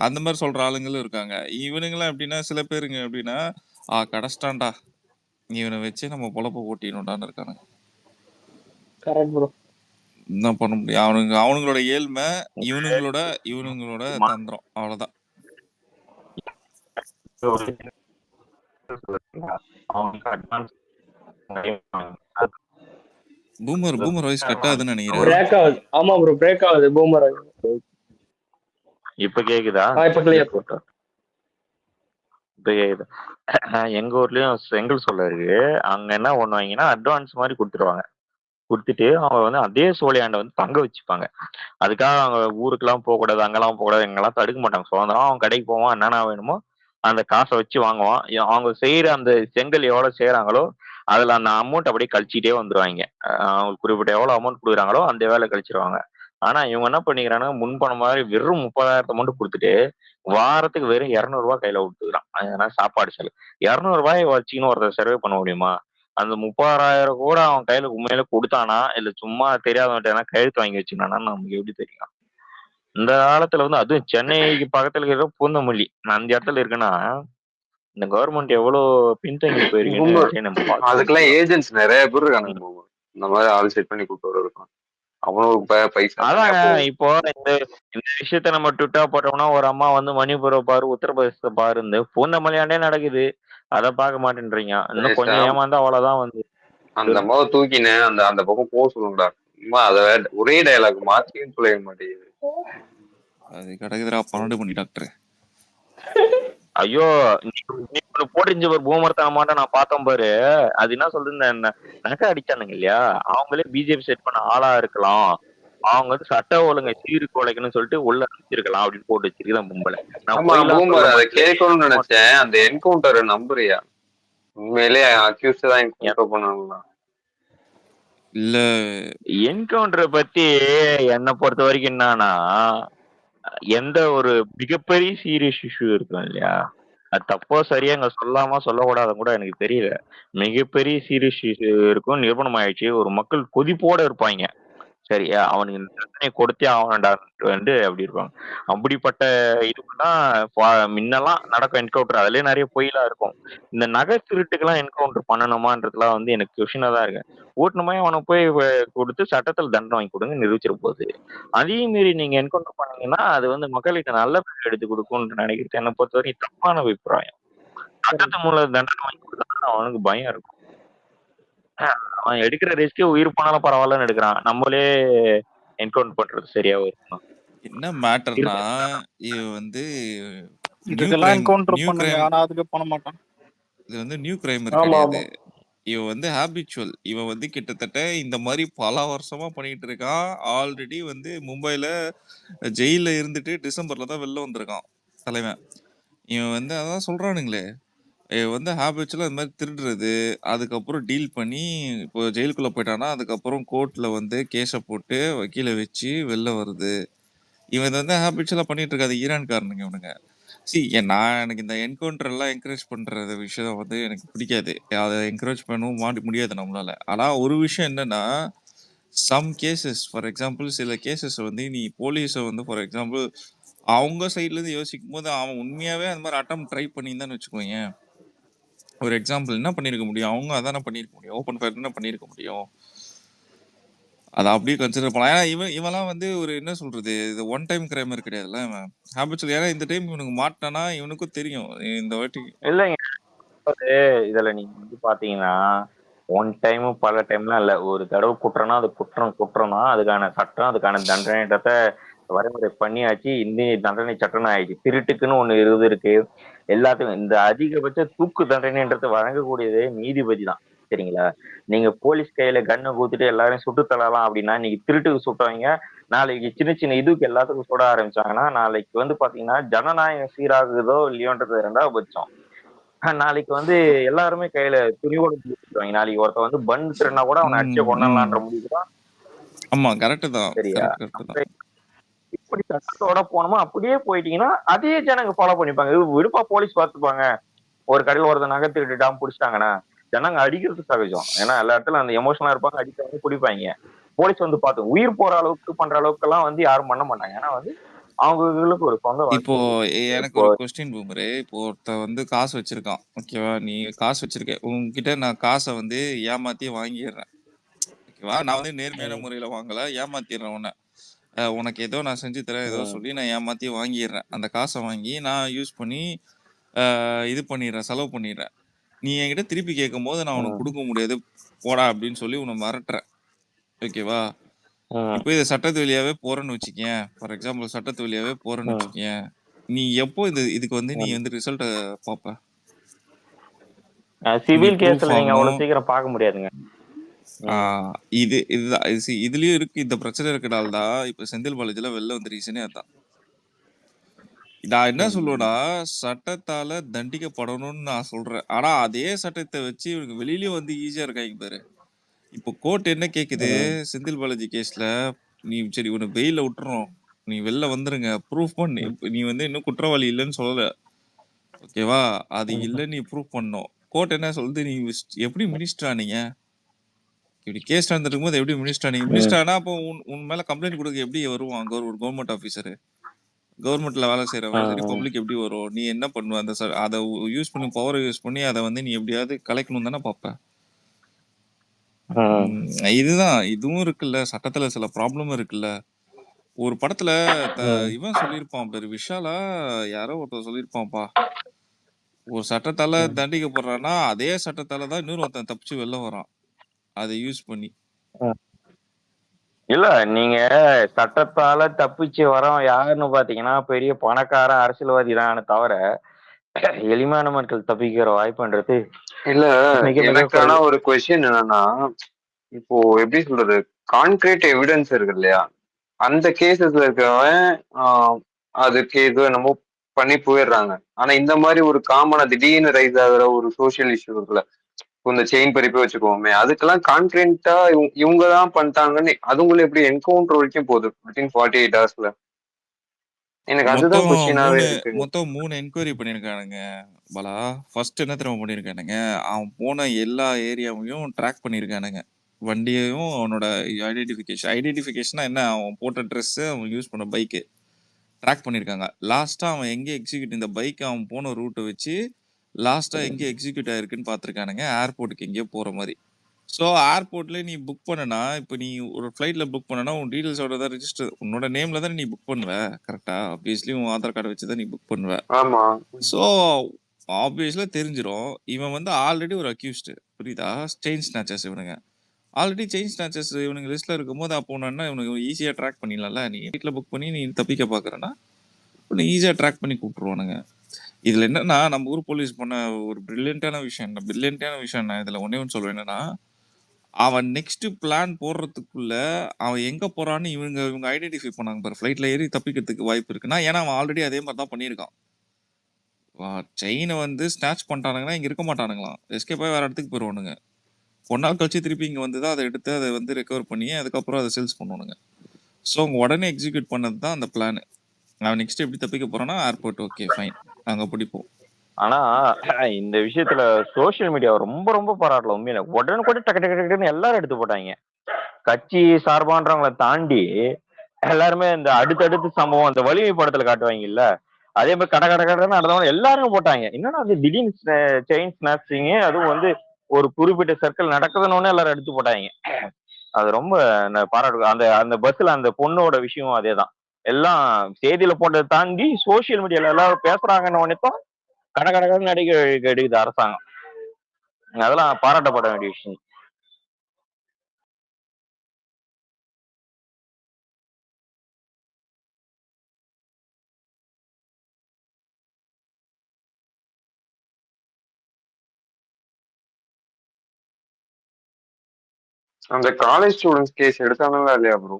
அந்த மாதிரி சொல்ற ஆளுங்களும் இருக்காங்க. இவனுங்களாம் எப்படின்னா சில பேருங்க எப்படின்னா கடைச்சிட்டான்டா இவனை வச்சு நம்ம பொழப்ப ஓட்டிடணும்டான்னு இருக்காங்க. என்ன பண்ண முடியும்? அவனுங்களோட ஏழ்மை, இவனுங்களோட தந்திரம், அவ்வளவுதான். பூமர் வாய்ஸ் கட் ஆகுதுன்னு நினைக்கிறேன். ஆமா ப்ரோ, பிரேக் ஆகுது பூமர். இப்ப கேக்குதா? இப்ப கிளியர். இப்ப கேக்குது. எங்க ஊர்லயும் செங்கல் சோலை இருக்கு. அங்க என்ன பண்ணுவாங்கன்னா அட்வான்ஸ் மாதிரி கொடுத்துருவாங்க. கொடுத்துட்டு அவங்க வந்து அதே சோழியாண்ட வந்து தங்க வச்சுப்பாங்க. அதுக்காக அவங்க ஊருக்கெல்லாம் போகக்கூடாது, அங்கெல்லாம் போகக்கூடாது, எங்கெல்லாம் தடுக்க மாட்டாங்க. சுதந்திரம் அவன் கடைக்கு போவான், என்னென்ன வேணுமோ அந்த காசை வச்சு வாங்குவான். அவங்க செய்யற அந்த செங்கல் எவ்வளவு செய்யறாங்களோ அதுல அந்த அமௌண்ட் அப்படியே கழிச்சிட்டே வந்துருவாங்க. அவங்களுக்கு குறிப்பிட்ட எவ்வளவு அமௌண்ட் கொடுக்குறாங்களோ அந்த வேலை கழிச்சிருவாங்க. ஆனா இவங்க என்ன பண்ணிக்கிறாங்க, முன்பணம் மாதிரி வெறும் 30,000 மட்டும் கொடுத்துட்டு வாரத்துக்கு வெறும் 200 ரூபாய் கையில விட்டுக்கிறான். அதனால சாப்பாடு செலவு 200 ரூபாய் வச்சுக்கின்னு ஒருத்தர் சர்வே பண்ண முடியுமா? அந்த 30,000 கூட அவன் கையில உண்மையில கொடுத்தானா இல்ல சும்மா தெரியாதவன்ட்ட கையெழுத்து வாங்கி வச்சுக்கினானா நமக்கு எப்படி தெரியும்? இந்த காலத்துல வந்து அதுவும் சென்னைக்கு பக்கத்துல இருக்கிற பூந்தமல்லி அந்த இடத்துல இருக்குன்னா இந்த கவர்மெண்ட் எவ்வளவு பின்தங்கி போயிருக்கு. அதுக்கெல்லாம் ஏஜென்ட்ஸ் நிறைய பேர் இருக்காங்க. இந்த மாதிரி ஆள் செட் பண்ணி கூப்பிட்டு இருக்கான். அவனுக்கு பைசா. அதாங்க இப்போ இந்த விஷயத்த நம்ம ட்விட்டா போட்டோம்னா ஒரு அம்மா வந்து மணிப்பூரை பாரு, உத்தரப்பிரதேசத்தை பாரு, இந்த பூந்தமல்லியாண்டே நடக்குது. அதை பார்க்க மாட்டேன்றீங்க. இன்னும் கொஞ்சம் ஏமாந்தா அவ்வளவுதான் வந்து அந்த மாதிரி தூக்கினு அந்த பக்கம் போக சொல்லுங்கடா. அதை ஒரே டயலாக் மாத்தியும் சொல்ல மாட்டேங்குது. அது கிடக்குதுடா 12 மணி டாக்டர். ஐயோ நீ போட்டு பூமர்த்தன மாட்டேன் நான் பார்த்தோம் பாரு. அது என்ன சொல்றது, நகை அடிச்சானுங்க இல்லையா, அவங்களே பிஜேபி செட் பண்ண ஆளா இருக்கலாம் அவங்க வந்து சட்ட ஒழுங்கை சீர்குலைக்கணும்னு சொல்லிட்டு உள்ள வச்சிருக்கலாம் அப்படின்னு போட்டு வச்சிருக்கதான் பொம்பளை. நான் ஆமா பொய்லாம் பூமர், சொல்ல அதை மாட்டேன். கேட்கணும்னு நினைச்சேன். அந்த என்கவுண்டர் நம்புறியா? உண்மையிலே அக்யூஸ் தான் என்கவுண்டர் பண்ணணும்னா? இல்ல என்கவுண்டரை பத்தி என்னை பொறுத்த வரைக்கும் என்னன்னா, எந்த ஒரு மிகப்பெரிய சீரியஸ் இஷ்யூ இருக்கும் இல்லையா, அது தப்போ சரியா அங்க சொல்லாம சொல்லக்கூடாதுன்னு கூட எனக்கு தெரியல. மிகப்பெரிய சீரியஸ் இஷ்யூ இருக்கும், நிரூபணம் ஆயிடுச்சு, ஒரு மக்கள் கொதிப்போட இருப்பாங்க. சரியா, அவனுக்கு இந்த தண்டனை கொடுத்தே ஆகணும்டான்ட்டு வந்து அப்படி இருப்பாங்க. அப்படிப்பட்ட இதுக்கெல்லாம் முன்னெல்லாம் நடக்கும் என்கவுண்டர், அதுலயே நிறைய பொய்லாம் இருக்கும். இந்த நகை திருட்டுக்கெல்லாம் என்கவுண்டர் பண்ணணுமான்றதுலாம் வந்து எனக்கு கொஷினா தான் இருக்கு. ஓட்டுனமே அவனை போய் கொடுத்து சட்டத்தில் தண்டனை வாங்கி கொடுங்க, நிரூபிச்சிட போகுது. அதையும் மீறி நீங்க என்கவுண்டர் பண்ணீங்கன்னா அது வந்து மக்களுக்கு நல்ல பேர் எடுத்து கொடுக்கும்னு நினைக்கிறது என்னை பொறுத்த வரைக்கும் தப்பான அபிப்பிராயம். சட்டத்து மூலம் தண்டனை வாங்கி கொடுத்தா அவனுக்கு பயம் இருக்கும். அவன் எடுக்கிற ரிஸ்க் உயிர் போனாலும் பரவாயில்லன்னு எடுக்கிறான், நம்மளே என்கவுண்டர் பண்றது சரியா இருக்கும். என்ன மேட்டர்னா இவன் வந்து நியூ இதுக்கெல்லாம் கிரைம் என்கவுண்டர் நியூ பண்ணுங்க, கிரைம் ஆனா அதுக்கு பண்ண மாட்டான். இது வந்து நியூ கிரைமர் ஆமா கிடையாது. ஆமா இவன் வந்து ஹேபிச்சுவல். இவன் வந்து கிட்டத்தட்ட இந்த மாதிரி பல வருஷமா பண்ணிட்டு இருக்கான். ஆல்ரெடி வந்து மும்பைல ஜெயில இருந்துட்டு டிசம்பர்ல தான் வெளில வந்திருக்கான் தலைவன். இவன் வந்து அதான் சொல்றானுங்களே, இவன் வந்து ஹேபிச்சுவலா இந்த மாதிரி திருடுறது, அதுக்கப்புறம் டீல் பண்ணி இப்போ ஜெயிலுக்குள்ள போயிட்டானா அதுக்கப்புறம் கோர்ட்ல வந்து கேஸை போட்டு வக்கீல வச்சு வெளில வருது. இவன் இதை வந்து ஹேபிச்சுவலா பண்ணிட்டு இருக்காது ஈரான்காரனுங்க இவனுங்க. நான் எனக்கு இந்த என்கவுண்டர் எல்லாம் என்கரேஜ் பண்ற விஷயம் வந்து எனக்கு பிடிக்காது. அதை என்கரேஜ் பண்ணவும் முடியாது நம்மளால. ஆனா ஒரு விஷயம் என்னன்னா, சம் கேசஸ் ஃபார் எக்ஸாம்பிள் சில கேசஸ் வந்து நீ போலீஸை வந்து ஃபார் எக்ஸாம்பிள் அவங்க சைட்ல இருந்து யோசிக்கும் போது அவன் உண்மையாவே அந்த மாதிரி அட்டம் ட்ரை பண்ணியிருந்தான்னு வச்சுக்கோங்க. ஒரு எக்ஸாம்பிள் என்ன பண்ணிருக்க முடியும், அவங்க அதானே பண்ணிருக்க முடியும், ஓப்பன் ஃபயர் என்ன பண்ணிருக்க முடியும், அதை அப்படியே கன்சிடர் பண்ணலாம். ஏன்னா இவெல்லாம் வந்து ஒரு என்ன சொல்றது, இது ஒன் டைம் கிரைமர் கிடையாதுல்ல, இவன் ஹேபிச்சுவல். ஏன்னா இந்த டைம் இவனுக்கு மாட்டானா இவனுக்கும் தெரியும் இந்த வாட்டி. இல்லைங்க, இதுல நீங்க வந்து பாத்தீங்கன்னா ஒன் டைம் பல டைம்லாம் இல்ல, ஒரு தடவை குற்றம்னா அது குற்றம் தான், அதுக்கான சட்டம் அதுக்கான தண்டனைன்றத வரைமுறை பண்ணியாச்சு. இந்திய தண்டனை சட்டம்னு ஆயிடுச்சு. திருட்டுக்குன்னு ஒண்ணு இருக்கு, எல்லாத்துக்கும் இந்த அதிகபட்ச தூக்கு தண்டனைன்றது வழங்கக்கூடியதே நீதிபதி தான். சரிங்களா, நீங்க போலீஸ் கையில கண்ணை கூத்துட்டு எல்லாரையும் சுட்டு தள்ளலாம் அப்படின்னா, இன்னைக்கு திருட்டுக்கு சுட்டவங்க நாளைக்கு சின்ன சின்ன இதுக்கு எல்லாத்துக்கும் சுட ஆரம்பிச்சாங்கன்னா, நாளைக்கு வந்து பாத்தீங்கன்னா ஜனநாயகம் சீராகுதோ இல்லையோன்றது ரெண்டாவது பட்சம். நாளைக்கு வந்து எல்லாருமே கையில துணிவோட பிடிச்சிருவாங்க. நாளைக்கு ஒருத்த வந்து பன் திருடினா கூட அவனை அடிச்ச கொண்டலான்ற முடிவு தான். ஆமா கரெக்ட் தான். சரியா, கரெக்ட் தான். இப்படி சட்டத்தோட போனோமா அப்படியே போயிட்டீங்கன்னா அதே ஜனங்க ஃபாலோ பண்ணிப்பாங்க. விடுப்பா போலீஸ் பார்த்துப்பாங்க, ஒரு கடையில் ஒருத்த நகை திருடிட்டாம பிடிச்சிட்டாங்கன்னா ஜனங்க அடிக்கிறது சகஜம். ஏன்னா எல்லா இடத்துல அந்த எமோஷனலா இருப்பாங்க, அடிக்கிறவங்க பிடிப்பாங்க. போலீஸ் வந்து பார்த்து உயிர் போற அளவுக்கு பண்ற அளவுக்கு எல்லாம் வந்து யாரும் பண்ண மாட்டாங்க. ஏன்னா வந்து அவங்களுக்கு ஒரு சொந்த இப்போ எனக்கு ஒரு கொஸ்டின் பூமரு, இப்போ ஒருத்த வந்து காசு வச்சிருக்கான், ஓகேவா, நீ காசு வச்சிருக்க, உங்ககிட்ட நான் காசை வந்து ஏமாத்தி வாங்கிடுறேன், ஓகேவா, நான் வந்து நேர்மையான முறையில வாங்கல, ஏமாத்திடுறேன் உன்னை, உனக்கு ஏதோ நான் செஞ்சு தரேன் ஏதோ சொல்லி நான் ஏமாத்தி வாங்கிடுறேன். அந்த காசை வாங்கி நான் யூஸ் பண்ணி இது பண்ணிடுறேன், செலவு பண்ணிடுறேன். நீ என்கிட்ட திருப்பி கேட்கும் போது நான் உனக்கு கொடுக்க முடியாது, போடா அப்படின்னு சொல்லி உன்னை மிரட்டுறேன், ஓகேவா. இப்போ இதை சட்டத்து வழியாவே போறேன்னு வச்சுக்கேன், ஃபார் எக்ஸாம்பிள் சட்டத்து வழியாவே போறேன்னு வச்சுக்கேன், நீ எப்போ இதுக்கு வந்து நீ வந்து ரிசல்ட்ட பாப்ப? சிவில் கேஸ்ல நீங்க அவ்வளவு சீக்கிரம் பார்க்க முடியாதுங்க. இதுதான் இதுலயும் இருக்கு, இந்த பிரச்சனை இருக்கனால தான் இப்ப செந்தில் பாலாஜில வெளில வந்த ரீசனே அதான். நான் என்ன சொல்லுவேன்னா, சட்டத்தால தண்டிக்கப்படணும்னு நான் சொல்றேன். ஆனா அதே சட்டத்தை வச்சு இவனுக்கு வெளியிலயும் வந்து ஈஸியா இருக்காங்க பாரு. இப்போ கோர்ட் என்ன கேக்குது, செந்தில் பாலாஜி கேஸ்ல நீ சரி உன்னை வெயில விட்டுறோம், நீ வெளில வந்துருங்க, ப்ரூஃப் பண்ணி, நீ வந்து இன்னும் குற்றவாளி இல்லைன்னு சொல்லல, ஓகேவா, அது இல்ல நீ ப்ரூஃப் பண்ணும். கோர்ட் என்ன சொல்லுது, நீ எப்படி மினிஸ்டர் ஆனீங்க, இப்படி கேஸ் நடந்துட்டு போது எப்படி மினிஸ்டர் ஆனீங்க, மினிஸ்டர் ஆனா அப்போ உன் மேல கம்ப்ளைண்ட் கொடுக்க எப்படி வருவான் ஒரு கவர்மெண்ட் ஆஃபீஸரு, கவர்மெண்ட்ல வேலை செய்யறவன் சரி, பப்ளிக் எப்படி வரும், நீ என்ன பண்ணுவ, அந்த அதை யூஸ் பண்ணி பவரை யூஸ் பண்ணி அதை வந்து நீ எப்படியாவது கலைக்கணும் தானே பாப்ப. இதுதான், இதுவும் இருக்குல்ல, சட்டத்துல சில ப்ராப்ளமும் இருக்குல்ல. ஒரு படத்துல இவன் சொல்லியிருப்பான் பேரு விஷாலா யாரோ ஒருத்தர் சொல்லியிருப்பான்ப்பா, ஒரு சட்டத்தால தண்டிக்கப்படுறான்னா அதே சட்டத்தால தான் இன்னொரு ஒருத்தன் தப்பிச்சு வெளில வரான், அதை யூஸ் பண்ணி. இல்ல, நீங்க சட்டத்தால தப்பிச்சு வரோம் யாருன்னு பாத்தீங்கன்னா பெரிய பணக்கார அரசியல்வாதி தான் தவிர எளிமையான மக்கள் தப்பிக்கிற வாய்ப்புன்றது இல்ல. எனக்கான ஒரு கொஸ்டின் என்னன்னா, இப்போ எப்படி சொல்றது, கான்கிரீட் எவிடன்ஸ் இருக்கு இல்லையா, அந்த கேசஸ்ல இருக்கிறவன் அதுக்கு ஏதோ என்னமோ பண்ணி போயிடுறாங்க. ஆனா இந்த மாதிரி ஒரு காமனா திடீர்னு ரைஸ் ஆகுற ஒரு சோசியல் இஷ்யூ இருக்குல்ல, இந்த செயின் பறிப்பே வச்சுக்கோமே, அதுக்கெல்லாம் கான்கிரீட்டா இவங்க தான் பண்ணிட்டாங்கன்னு அதுங்களை எப்படி என்கவுண்டர் வரைக்கும் போகுது வித்தின் 48 ஹவர்ஸ்ல. எனக்கு அதுதான் மொத்தம் கொஸ்டினாவே இருக்கு. மொத்தம் 3 என்கொயரி பண்ணியிருக்கானுங்க பாலா. ஃபர்ஸ்ட் என்ன தெரியுமா பண்ணியிருக்கானுங்க, அவன் போன எல்லா ஏரியாவையும் ட்ராக் பண்ணியிருக்கானுங்க. வண்டியையும் அவனோட ஐடென்டிஃபிகேஷனா என்ன, அவன் போட்ட ட்ரெஸ்ஸு, அவன் யூஸ் பண்ண பைக்கு ட்ராக் பண்ணியிருக்காங்க. லாஸ்ட்டாக அவன் எங்கே எக்ஸிக்யூட், இந்த பைக் அவன் போன ரூட்டை வச்சு லாஸ்ட்டாக எங்கே எக்ஸிக்யூட் ஆயிருக்குன்னு பார்த்துருக்கானுங்க, ஏர்போர்ட்டுக்கு எங்கேயோ போகிற மாதிரி. ஸோ ஏர்போர்ட்ல நீ புக் பண்ணனா, இப்போ நீ ஒரு ஃப்ளைட்ல புக் பண்ணனா உன் டீடைல்ஸோட தான் ரிஜிஸ்டர், உன்னோட நேம்ல தான் நீ புக் பண்ணுவ. கரெக்டா? ஆப்வியஸ்லி உன் ஆதார் கார்டை வச்சு தான் நீ புக் பண்ணுவ. ஆமா. ஸோ ஆப்வியஸ்ல தெரிஞ்சிடும் இவன் வந்து ஆல்ரெடி ஒரு அக்யூஸ்டு. புரியுதா? செயின் ஸ்நாச்சர்ஸ் இவனுங்க. ஆல்ரெடி செயின் ஸ்நாச்சர்ஸ் இவனுங்க லிஸ்ட்ல இருக்கும்போது அப்போ ஒன்று இவனுக்கு ஈஸியாக ட்ராக் பண்ணிடலாம்ல. நீ வீட்டில் புக் பண்ணி நீ தப்பிக்க பார்க்குறேன்னா நீ ஈஸியாக ட்ராக் பண்ணி கூப்பிட்டுருவானுங்க. இதில் என்னன்னா, நம்ம ஊர் போலீஸ் பண்ண ஒரு பிரில்லியண்டான விஷயம் என்ன இதில் ஒன்றே ஒன்று சொல்லுவேன். என்னன்னா, அவன் நெக்ஸ்ட் பிளான் போடுறதுக்குள்ள அவன் எங்க போறான்னு இவங்க ஐடென்டிஃபை பண்ணாங்க பாரு. ஃபிளைட்ல ஏறி தப்பிக்கிறதுக்கு வாய்ப்பு இருக்குன்னா, ஏன்னா அவன் ஆல்ரெடி அதே மாதிரி தான் பண்ணியிருக்கான். செயினை வந்து ஸ்நாச் பண்ணிட்டானுங்கன்னா இங்க இருக்க மாட்டானுங்களாம், எஸ்கேப் ஆகி வேற இடத்துக்கு போயிடுவானுங்க. கொஞ்ச நாள் கழிச்சு திருப்பி இங்க வந்து தான் அதை எடுத்து அதை வந்து ரெக்கவர் பண்ணி அதுக்கப்புறம் அதை சேல்ஸ் பண்ணுவானுங்க. ஸோ அவங்க உடனே எக்ஸிக்யூட் பண்ணது தான் அந்த பிளான். அவன் நெக்ஸ்ட் எப்படி தப்பிக்க போறான்னா ஏர்போர்ட், ஓகே ஃபைன், நாங்க பிடிப்போம். ஆனா இந்த விஷயத்துல சோசியல் மீடியா ரொம்ப ரொம்ப பாராட்டல உண்மையில. உடனுக்குடன் டக்கு டக்கு டக்குன்னு எல்லாரும் எடுத்து போட்டாங்க. கட்சி சார்பான்றவங்களை தாண்டி எல்லாருமே இந்த அடுத்தடுத்து சம்பவம் அந்த வலிமை படத்துல காட்டுவாங்கல்ல, அதே மாதிரி கட கட கடன்னு நடந்தவங்க எல்லாரும் போட்டாங்க. என்னன்னா அது திடீர்னு செயின் ஸ்நாச்சிங், அதுவும் வந்து ஒரு குறிப்பிட்ட சர்க்கிள் நடக்குதுன்னு எல்லாரும் எடுத்து போட்டாங்க. அது ரொம்ப பாராட்டு. அந்த அந்த பஸ்ல அந்த பொண்ணோட விஷயம் அதேதான். எல்லாம் செய்தியில போட்டதை தாண்டி சோசியல் மீடியால எல்லாரும் பேசுறாங்கன்னு ஒன்னைத்தான் கட கடன்னு நடிக்க எடுக்குது அரசாங்கம். அதெல்லாம் பாராட்டப்பட வேண்டிய விஷயம். அந்த காலேஜ் ஸ்டூடெண்ட்ஸ் கேஸ் எடுத்தாங்களா இல்லையா ப்ரோ?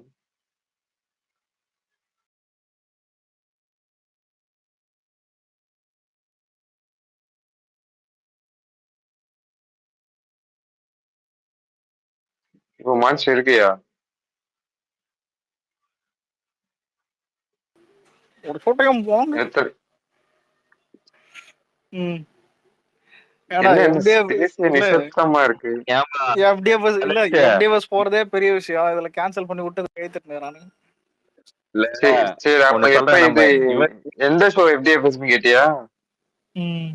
இப்போ மார்ச் இருக்கியா? ஒரு போட்டோயும் போங்க. எத்தனை ம். ஏன்னா என்ன எஃப்டிஎஃப் இல்ல நிசப்தமா இருக்கு. ஏன்பா எஃப்டிஎஃப் இல்ல அலெக்ஸ், எஃப்டிஎஃப் போறதே பெரிய விஷயம். இதுல கேன்சல் பண்ணி விட்டு கைத்துட்டு நானு. இல்ல சரி சரி, அப்ப ஒண்ணு எப்ப சொல்றேன். இது நம்ம இவர் எந்த ஷோ FDFS கேட்டியா? ம்.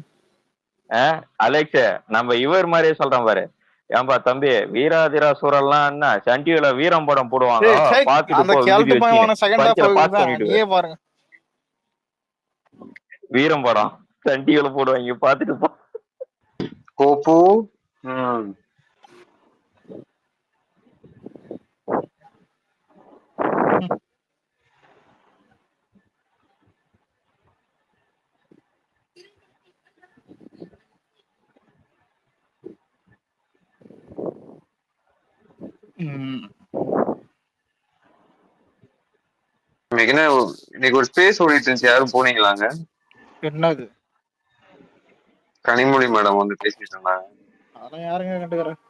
அலெக்ஸ், நம்ம இவர் மாதிரியே சொல்றோம் பாரு. ஏன்பா தம்பி, வீராதிரா சூரெல்லாம் என்ன சன் டிவில வீரம் படம் போடுவாங்க, ஏய் சை பாத்துட்டு அந்த போ விபூதி கேல்ட்டு வச்சுக்கின்னு பயமான செகண்ட் ஹாஃப் பரிச்சையில பாஸ் தான். பண்ணிட்டு நீயே பாருங்க. வீரம் படம் சன் டிவில போடுவாங்க, பாத்துட்டு போ. கோப்பு. ம். ம். இன்னைக்கு ஒரு ஸ்பேஸ் ஓடிட்டு இருந்துச்சு, யாரும் போனீங்களாங்க? என்னது? கனிமொழி மேடம் வந்து பேசிட்டு இருந்தாங்க. அதெல்லாம் யாருங்க கண்டுக்கிறேன்.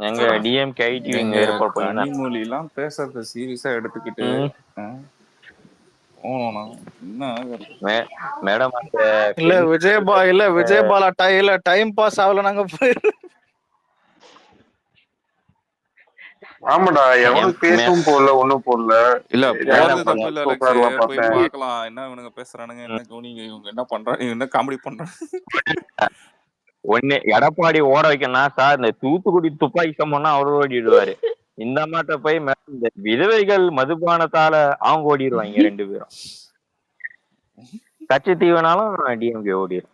எங்க டிஎம்கே ஐடி எங்க ஏற்பாடு பண்ணிருந்தாங்க. கனிமொழி எல்லாம் பேசுறத சீரியஸா எடுத்துக்கிட்டு போனோம்னா என்ன ஆகுறது? மேடம் அந்த இல்ல விஜயபாலா டைம் பாஸ் ஆகல நாங்க ஆமாடா, எவனும் பேசவும் போடல, ஒண்ணும் போடல. இல்ல போறது தப்பு இல்ல அலெக்ஸ், உட்காரலாம் போய் பார்த்தேன். பார்க்கலாம் என்ன இவனுங்க பேசுறானுங்க, என்ன கவனிங்க, இவங்க என்ன பண்றாங்க, இவங்க என்ன காமெடி பண்றாங்க. ஒண்ணு எடப்பாடி ஓட வைக்கணும் சார், இந்த தூத்துக்குடி துப்பாக்கி சம்பவம்னா அவரு ஓடிடுவாரு. இந்த மாட்ட போய் இந்த விதவைகள் மதுபானத்தால அவங்க ஓடிடுவாங்க 2 பேரும். கட்சி தீவனாலும் டிஎம்கே ஓடிடும்.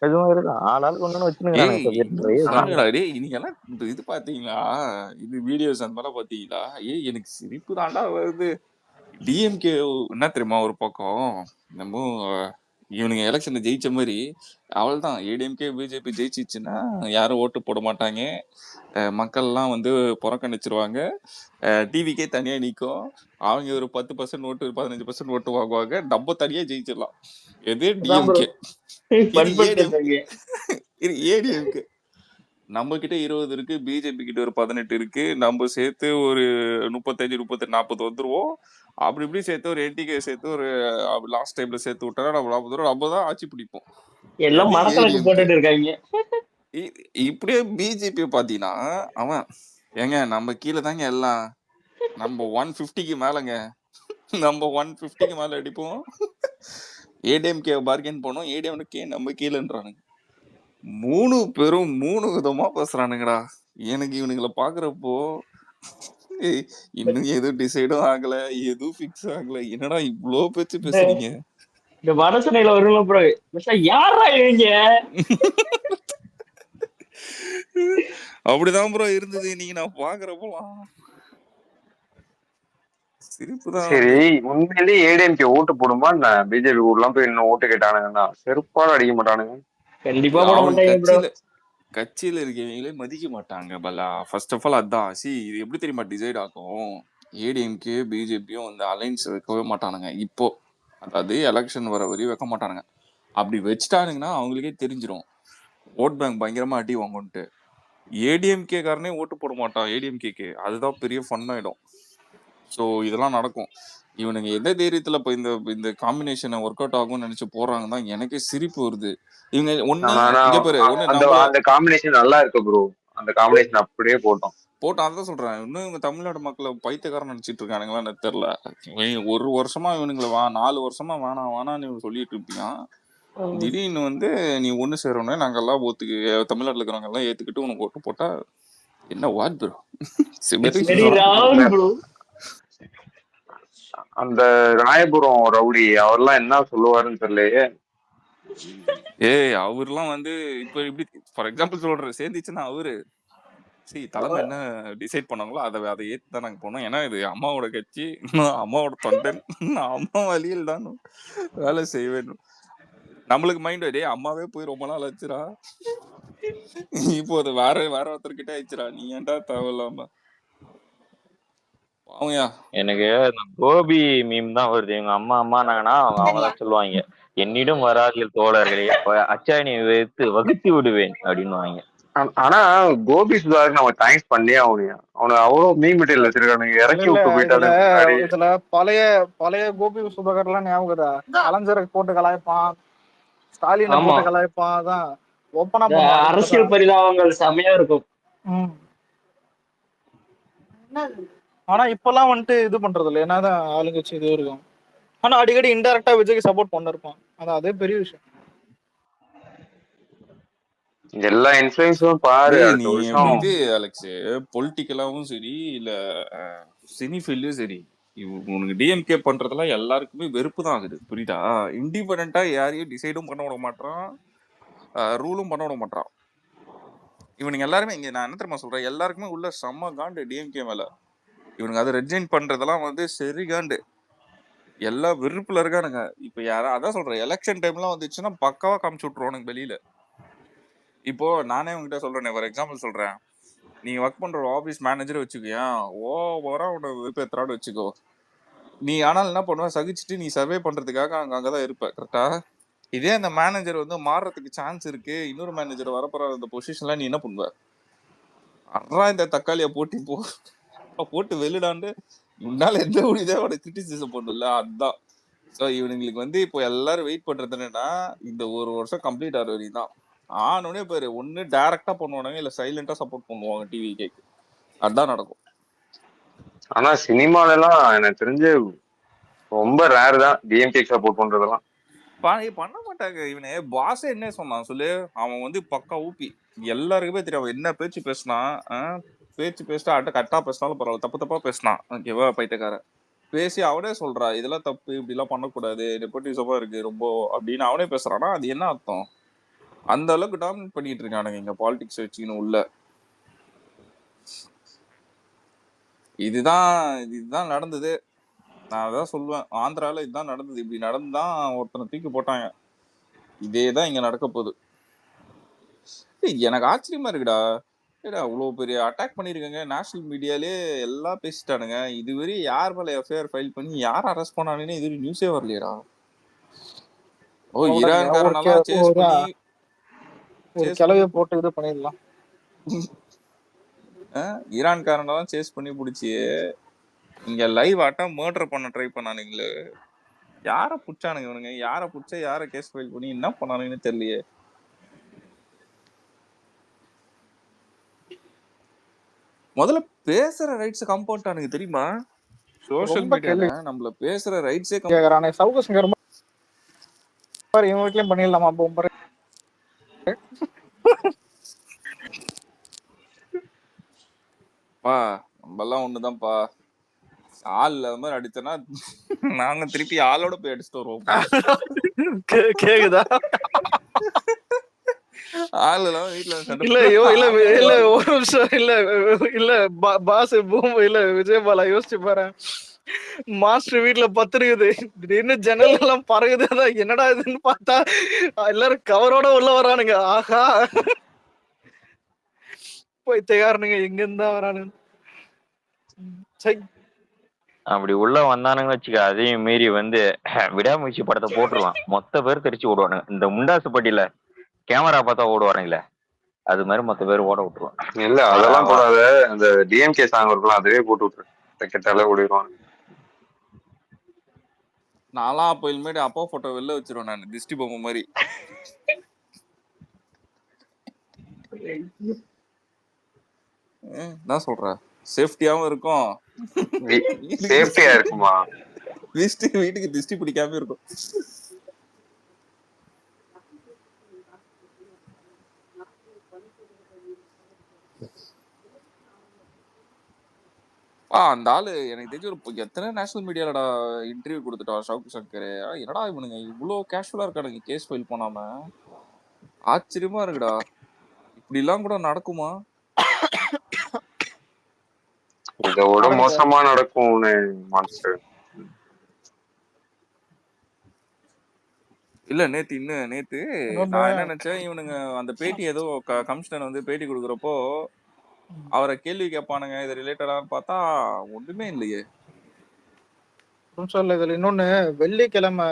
இது மாதிரிதான் ஆளாளுக்கு ஒண்ணு வச்சுருக்காங்க. டேய் நீங்க எல்லாம் இது பாத்தீங்களா, இது வீடியோஸ் அந்த மாதிரிலாம் பாத்தீங்களா? எனக்கு சிரிப்பு தாண்டா வருது. டிஎம்கே என்ன தெரியுமா, ஒரு பக்கம் நம்ம இவனுங்க எலெக்ஷன்ல ஜெயிச்ச மாதிரி அவள்தான் ஏடிஎம்கே பிஜேபி ஜெயிச்சிச்சுன்னா யாரும் ஓட்டு போட மாட்டாங்க. மக்கள்லாம் வந்து புறக்கணிச்சிருவாங்க. டிவிக்கே தனியா நிற்கும். அவங்க ஒரு 10% ஓட்டு 15% ஓட்டு வாங்குவாங்க. நம்ம தனியா ஜெயிச்சிடலாம். எது அதான் ப்ரோ டிஎம்கே, இது பர்பட் ஏடிஎம், இருக்காங்க. இது ஏடிஎம்கே. நம்ம கிட்ட 20 இருக்கு, பிஜேபி கிட்ட ஒரு 18 இருக்கு. நம்ம சேர்த்து ஒரு 35 38 40 வந்துருவோம். அப்படி இப்படி சேர்த்து ஒரு என்டிகே சேர்த்து ஒரு லாஸ்ட் டைம்ல சேர்த்து விட்டா நம்ம 40 ரூபா நம்ம தான் ஆட்சி பிடிப்போம். எல்லாம் அது மனக்கணக்கு ஏடிஎம்கே. போட்டுட்டு இருக்காங்க. இப்படியே பிஜேபி பாத்தீங்கன்னா அவன் ஏங்க நம்ம கீழே தாங்க எல்லாம், நம்ம 150க்கு மேலங்க, நம்ம 150க்கு மேல அடிப்போம். ஏடிஎம்கே பார்கெயின் பண்ணோம், ஏடிஎம்கே நம்ம கீழேன்றானுங்க. 3 பேரும் 3 விதமா பேசுறானுங்கடா. எனக்கு இவனுங்களை பாக்குறப்போ இன்னும் எதுவும் டிசைடும் ஆகல, எதுவும் ஃபிக்ஸ் ஆகல. என்னடா இவ்வளோ பேச்சு பேசுறீங்க? இந்த வடசனையில வரும்ல ப்ரோ, யாரா இவங்க? அப்படிதான் ப்ரோ இருந்தது இன்னைக்கு நான் பாக்குறப்போலாம். சிரிப்புதான் சரி, வருது. உண்மையிலேயே ஏடிஎம்கே ஓட்டு போடுமா என்ன? பிஜேபி ஊர்லாம் போய் இன்னும் ஓட்டு கேட்டானுங்கன்னா செருப்பால அடிக்க மாட்டானுங்க. கண்டிப்பா போட அவங்க மாட்டாங்க ப்ரோ. கட்சியில இருக்கவங்களே மதிக்க மாட்டாங்க பலா. ஃபர்ஸ்ட் ஆஃப் ஆல் அதான் இது எப்படி தெரியுமா டிசைட் ஆகும்? ஏடிஎம்கே பிஜேபியும் வந்து அலைன்ஸ் வைக்கவே மாட்டானுங்க இப்போ. அதாவது எலெக்ஷன் வர வரையும் வைக்க மாட்டானுங்க. அப்படி வச்சுட்டானுங்கன்னா அவங்களுக்கே தெரிஞ்சிடும் ஓட் பேங்க் பயங்கரமா அடி வாங்கும்ட்டு. ஏடிஎம்கே காரனே ஓட்டு போட மாட்டான் ஏடிஎம்கேக்கு. அதுதான் பெரிய ஃபன் ஆயிடும். ஸோ இதெல்லாம் நடக்கும். இவனுங்க எந்த தைரியத்துல இப்போ இந்த காம்பினேஷனை ஒர்க் அவுட் ஆகும்னு நினைச்சு போறாங்க தான் எனக்கே சிரிப்பு வருது. இவங்க ஒண்ணு ஆனா இங்க பாரு, ஒண்ணு அந்த நம்மள அந்த காம்பினேஷன் நல்லா இருக்கு ப்ரோ. அந்த காம்பினேஷன் அப்படியே போட்டோம். அதான் சொல்றேன். இன்னும் இவங்க தமிழ்நாடு மக்களை பைத்தியக்காரன் நினைச்சிட்டு இருக்கானுங்களான்னு தெரியல. ஒரு வருஷமா இவனுங்களை 4 வருஷமா வேணாம் வேணான்னு இவங்க சொல்லிட்டு இருப்பீங்க. திடீர்னு வந்து நீ ஒண்ணு சேரணும், நாங்கெல்லாம் தமிழ்நாட்டுல இருக்கிறவங்க எல்லாம் ஏத்துக்கிட்டு உனக்கு ஓட்டு போட்டா என்ன what bro? Very wrong bro. அந்த ராயபுரம் ரவுடி அவர்லாம் என்ன சொல்லுவாருன்னு தெரியலையே. அவர்லாம் வந்து இப்ப இப்படி ஃபார் எக்ஸாம்பிள் சொல்றேன், சேர்ந்துச்சுன்னா அவரு தலைமை என்ன டிசைட் பண்ணாங்களோ அதை ஏத்து தான் நாங்க போனோம். ஏன்னா இது அம்மாவோட கட்சி, அம்மாவோட தொண்டன், அம்மா வழியில் தான் வேலை செய்ய வேண்டும். நம்மளுக்கு மைண்ட் டே அம்மாவே போய் ரொம்ப நாள் ஆச்சுரா, இப்போ அது வேற ஒருத்தர்கிட்ட ஆயிடுச்சுரா, நீ ஏன்டா தேவையில்லாம. எனக்கு இந்த கோபி மீம் தான் வருது. எங்க அம்மானாங்கன்னா அவங்க தான் சொல்லுவாங்க, என்னிடம் வராதியல் தோழர்களே அச்சாணியை வைத்து வகுத்து விடுவேன் அப்படின்னு. ஆனா கோபி சுதாகர் நம்ம தேங்க்ஸ் பண்ணியே ஆகணும். அவனுக்கு அவ்வளவு மீன் மெட்டீரியல் வச்சிருக்கானுங்க, இறக்கி விட்டு போயிட்டாரு. இதுல பழைய கோபி சுதாகர் எல்லாம் ஞாபகம், கலைஞரை போட்டு கலாய்ப்பான், ஸ்டாலினை போட்டு கலாய்ப்பான். அதான் ஓப்பனா அரசியல் பரிதாபங்கள் செமையா இருக்கும். ஆனா இப்பெல்லாம் வந்துட்டு இது பண்றது இல்லை, என்னதான் ஆளுங்கட்சி இது இருக்கும். ஆனா அடிக்கடி இன்டைரக்டா விஜய்க்கு சப்போர்ட் பண்ணிருப்பான். அதான் அதே பெரிய விஷயம். எல்லா இன்ஃபுளுன்ஸும் பாரு. நீ இது அலெக்ஸ் பொலிட்டிக்கலாவும் சரி இல்ல சினி ஃபீல்டும் சரி, உனக்கு டிஎம்கே பண்றதெல்லாம் எல்லாருக்குமே வெறுப்பு தான் ஆகுது, புரியுதா? இண்டிபெண்டா யாரையும் டிசைடும் பண்ண விட மாட்டான், ரூலும் பண்ண விட மாட்டான். இவனுங்க எல்லாருமே இங்க நான் என்ன தெரியுமா சொல்றேன், எல்லாருக்குமே உள்ள செம்ம காண்டு டிஎம்கே மேல. இவனுங்க அதை ரெஜைன் பண்றதெல்லாம் வந்து சரி காண்டு, எல்லா வெறுப்புல இருக்கானுங்க. இப்ப அதான் சொல்றேன், எலெக்ஷன் டைம்லாம் வந்துச்சுன்னா பக்காவா காமிச்சு விட்டுருவானுங்க வெளியில. இப்போ நானே உங்ககிட்ட சொல்றேன், ஃபார் எக்ஸாம்பிள் சொல்றேன், நீ ஒர்க் பண்ற ஆபீஸ் மேனேஜரை வச்சுக்கோ, ஓவரா உன்னை விருப்பத்திராடு வச்சுக்கோ, நீ ஆனால் என்ன பண்ணுவ, சகிச்சுட்டு நீ சர்வே பண்றதுக்காக அங்கதான் இருப்ப, கரெக்டா? இதே அந்த மேனேஜர் வந்து மாறுறதுக்கு சான்ஸ் இருக்கு, இன்னொரு மேனேஜர் வரப்போற அந்த பொசிஷன்ல நீ என்ன பண்ணுவ? அறா இந்த தக்காளியை போட்டு வெளியிடாண்டு உன்னால எந்த ஒரு இதோட கிரிட்டிசிசம் பண்ணல. அதுதான். ஸோ இவனுங்களுக்கு வந்து இப்போ எல்லாரும் வெயிட் பண்றது என்னன்னா, இந்த ஒரு வருஷம் கம்ப்ளீட் ஆகிற வரையும் தான். ஆனோடனே பேரு ஒண்ணு டைரக்டா பண்ணுவானுங்க, இல்ல சைலண்டா சப்போர்ட் பண்ணுவாங்க டிவி கேக்கு. அதுதான் நடக்கும். ஆனா சினிமால எல்லாம் எனக்கு தெரிஞ்சு ரொம்ப ரேர் தான் டிஎம்கே சப்போர்ட் பண்றதெல்லாம். பண்ண மாட்டாங்க. இவனே பாஸே என்ன சொன்னான் சொல்லு, அவன் வந்து பக்கா ஊப்பி, எல்லாருக்குமே தெரியும் என்ன பேச்சு பேசினா. பேச்சு பேசிட்டா கரெக்டா பேசினாலும் பரவாயில்ல, தப்பா பேசினான் ஓகேவா, பைத்தியக்காரன் பேசி அவனே சொல்றா இதெல்லாம் தப்பு, இப்படி எல்லாம் பண்ணக்கூடாது, நெப்போட்டிசமா இருக்கு ரொம்ப அப்படின்னு அவனே பேசுறானா. அது என்ன அர்த்தம்? அந்த அளவுக்கு டாமினேட் பண்ணிட்டு இருக்கானுங்க இங்க பாலிடிக்ஸ் வச்சுக்கணும் உள்ள. இதுதான் நடந்தது. நான் அதான் சொல்லுவேன், ஆந்திரால இதுதான் நடந்தது. இப்படி நடந்துதான் ஒருத்தனை தூக்கி போட்டாங்க. இதேதான் இங்க நடக்க போகுது. எனக்கு ஆச்சரியமா இருக்குடா. ஏடா அவ்வளோ பெரிய அட்டாக் பண்ணிருக்காங்க, நேஷனல் மீடியாலே எல்லாம் பேசிட்டானுங்க. இதுவரை யார் மேல எஃப்ஐஆர் ஃபைல் பண்ணி யார் அரெஸ்ட் பண்ணானுன்னு இது நியூஸே வரலையேடா. ஓ ஈரான்காரனெல்லாம் சேஸ் பண்ணி ஒரு கிளவிய போட்டு இது பண்ணிடலாம். ஈரான்காரனெல்லாம் சேஸ் பண்ணி பிடிச்சி இங்க லைவ் ஆட்டம் மர்டர் பண்ண ட்ரை பண்ணானுங்களே. யார புடிச்சானுங்க இவனுங்க? யார புடிச்சா யார கேஸ் ஃபைல் பண்ணி என்ன பண்ணானுங்கன்னு தெரியலையே. முதல்ல பேசுற ரைட்ஸ் கம்பவுண்டானுங்க தெரியுமா? சோஷியல் மீடியால நம்மள பேசுற ரைட்ஸே கேக்குறானே. சவுக்கு சிங்கர் மாதிரி இவங்க வீட்லயும் பண்ணிடலாமா பொம்பரை? பா நம்மெல்லாம் ஒண்ணுதான்ப்பா. ஆள் இல்லாத மாதிரி அடிச்சனா நாங்க திருப்பி ஆளோட போய் அடிச்சுட்டு வருவோம். கேக்குதா? ஆள் இல்லாம வீட்டுல இல்ல இல்ல ஒரு நிமிஷம். இல்ல பாஸ் பூம் இல்ல விஜயபாலா யோசிச்சு பாரு. மாஸ்டர் வீட்டுல பத்திருக்குது, திடீர்னு ஜன்னல் எல்லாம் பறகுது. என்னடா இதுன்னு பார்த்தா எல்லாரும் கவரோட உள்ள வரானுங்க. ஆஹா பைத்தியக்காரனுங்க எங்க இருந்தா வரானுங்க. அப்படி உள்ள வந்தானுங்க வச்சுக்க, அதையும் மீறி வந்து விடாமுயற்சி படத்தை போட்டுருவான். மொத்த பேர் தெரிச்சு ஓடுவானுங்க. இந்த முண்டாசுப்பட்டியில கேமரா பார்த்தா ஓடுவானுங்களே, அது மாதிரி மொத்த பேர் ஓட விட்டுருவான். இல்ல அதெல்லாம் போடாத, அந்த டிஎம்கே சாங் இருக்கலாம் அதுவே போட்டு விட்டுரு, கெட்டாலே ஓடிடுவான். நான்லாம் அப்போ இனிமேட்டு அப்பா போட்டோ வெளில வச்சிருவேன் நான், திஷ்டி பொம்மை மாதிரி. என்ன சொல்ற? சேஃப்டியாவும் இருக்கும், சேஃப்டியா இருக்குமா? வீட்டுக்கு திஷ்டி பிடிக்காம இருக்கும். அந்த ஆளு எனக்கு தெரிஞ்ச ஒரு எத்தனை நேஷனல் மீடியாலடா இன்டர்வியூ கொடுத்துட்டா ஷவுக்கு சங்கர். என்னடா இவனுங்க இவ்வளவு கேஷுவலா இருக்கானுங்க கேஸ் ஃபைல் பண்ணாம. ஆச்சரியமா இருக்குடா, இப்படி எல்லாம் கூட நடக்குமா? இதோட மோசமா நடக்கும் மான்ஸ்டர். இல்ல நேத்து நான் என்ன நினைச்சேன், இவனுங்க அந்த பேட்டி ஏதோ கமிஷனர் வந்து பேட்டி கொடுக்குறப்போ அவரை கேள்வி கேட்பானுங்க இது ரிலேட்டடான்னு பார்த்தா ஒண்ணுமே இல்லையே. சொல்ல இதுல இன்னொன்னு, வெள்ளிக்கிழமை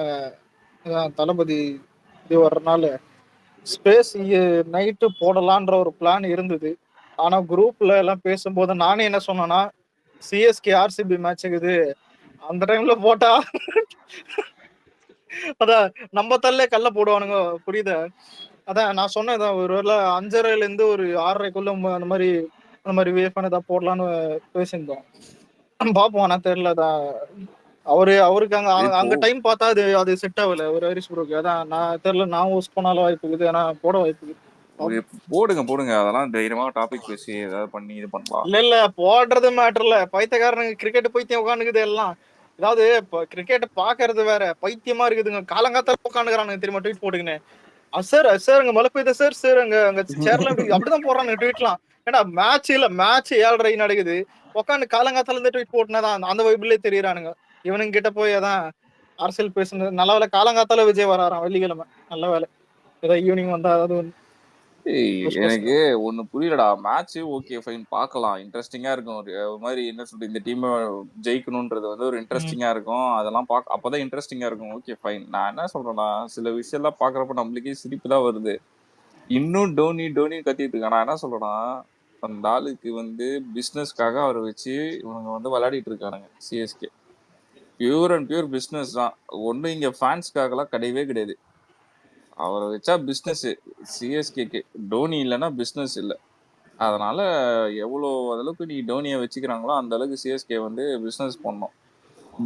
தளபதி இது வர்றதுனால ஸ்பேஸ் நைட்டு போடலான்ற ஒரு பிளான் இருந்தது. ஆனா குரூப்ல எல்லாம் பேசும்போது நானே என்ன சொன்னேன்னா, சிஎஸ்கே ஆர்சிபி மேட்ச் இருக்குது, அந்த டைம்ல போட்டா அதான் நம்ம தள்ள கல்ல போடுவானுங்க, புரியுதா? அதான் நான் சொன்னேன், ஒருவேளை 5:30ல இருந்து ஒரு 6:30க்குள்ள அந்த மாதிரி வேஃபான ஏதாவது போடலான்னு பேசியிருந்தோம். பாப்போம், ஆனா தெரியலதான். அவருக்கு அங்க டைம் பார்த்தா அது செட் ஆகல ஒரு ஹரிஷ் ப்ரோக்கு. அதான் நான் தெரியல, நான் ஹோஸ்ட் பண்ணாலும் வாய்ப்பு இருக்குது, ஆனா போட வாய்ப்பு இருக்குது. போடுங்க அதெல்லாம் தைரியமா டாபிக் பேசி ஏதாவது பண்ணி இது பண்ணலாம். இல்ல போடுறது மேட்டர் இல்ல, பைத்தியக்காரனுங்க கிரிக்கெட் பைத்தியம் உட்காந்துக்குது எல்லாம். அதாவது இப்ப கிரிக்கெட் பாக்குறது வேற, பைத்தியமா இருக்குதுங்க. காலங்காத்தால உட்காந்துக்கிறானுங்க தெரியுமா ட்வீட் போட்டுக்கின்னு. சார் அங்க மழை பெய்யுது சார் அங்க சேர்ல அப்படிதான் போடுறானுங்க ட்வீட்லாம். ஏன்னா மேட்ச் 7:30 நடக்குது, உட்காந்து காலங்காத்தால இருந்து ட்வீட் போட்டுனாதான் அந்த வைப்புலயே தெரியறானுங்க. இவனுங்க கிட்ட போய் அதான் அரசியல் பேசுனது. நல்ல வேலை காலங்காத்தால விஜய் வராராம் வெள்ளிக்கிழமை, நல்ல வேலை. ஏதாவது ஈவினிங் வந்தா அதாவது எனக்கு ஒண்ணு புரியலடா. மேட்ச் ஓகே ஃபைன் பார்க்கலாம், இன்ட்ரெஸ்டிங்கா இருக்கும். ஒரு மாதிரி என்ன சொல்றது, இந்த டீம் ஜெயிக்கணும்ன்றது வந்து ஒரு இன்ட்ரெஸ்டிங்கா இருக்கும். அதெல்லாம் அப்பதான் இன்ட்ரெஸ்டிங்கா இருக்கும். Okay fine. நான் என்ன சொல்றேன்னா, சில விஷயம் எல்லாம் பாக்குறப்ப நம்மளுக்கே சிரிப்பு தான் வருது. இன்னும் டோனி கத்திட்டு இருக்கான். நான் என்ன சொல்றேன்னா, அந்த ஆளுக்கு வந்து பிசினஸ்க்காக அவரை வச்சு இவங்க வந்து விளையாடிட்டு இருக்கானுங்க. CSK pure and pure business தான். ஒண்ணு இங்க ஃபேன்ஸ்க்காகலாம் கிடையவே கிடையாது. அவரை வச்சா பிஸ்னஸ். சிஎஸ்கேக்கு டோனி இல்லைன்னா பிஸ்னஸ் இல்லை. அதனால எவ்வளோ அளவுக்கு நீ டோனியை வச்சுக்கிறாங்களோ அந்த அளவுக்கு சிஎஸ்கே வந்து பிஸ்னஸ் பண்ணணும்.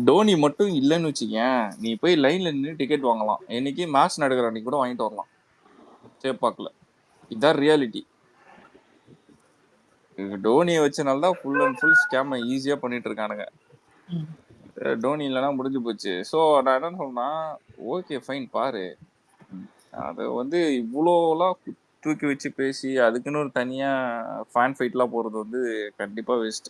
டோனி மட்டும் இல்லைன்னு வச்சுக்கேன், நீ போய் லைன்ல நின்று டிக்கெட் வாங்கலாம். என்னைக்கு மேட்ச் நடக்கிற அன்னைக்கு கூட வாங்கிட்டு வரலாம் சேப்பாக்கில். இதுதான் ரியாலிட்டி. டோனியை வச்சனால்தான் ஃபுல் அண்ட் ஃபுல் ஸ்கேமை ஈஸியாக பண்ணிட்டு இருக்கானுங்க. டோனி இல்லைன்னா முடிஞ்சு போச்சு. ஸோ நான் என்ன சொன்னா, ஓகே ஃபைன் பாரு, அதை வந்து இவ்வளோலாம் தூக்கி வச்சு பேசி அதுக்குன்னு ஒரு தனியா ஃபேன் ஃபைட்லாம் போறது வந்து கண்டிப்பா வேஸ்ட்.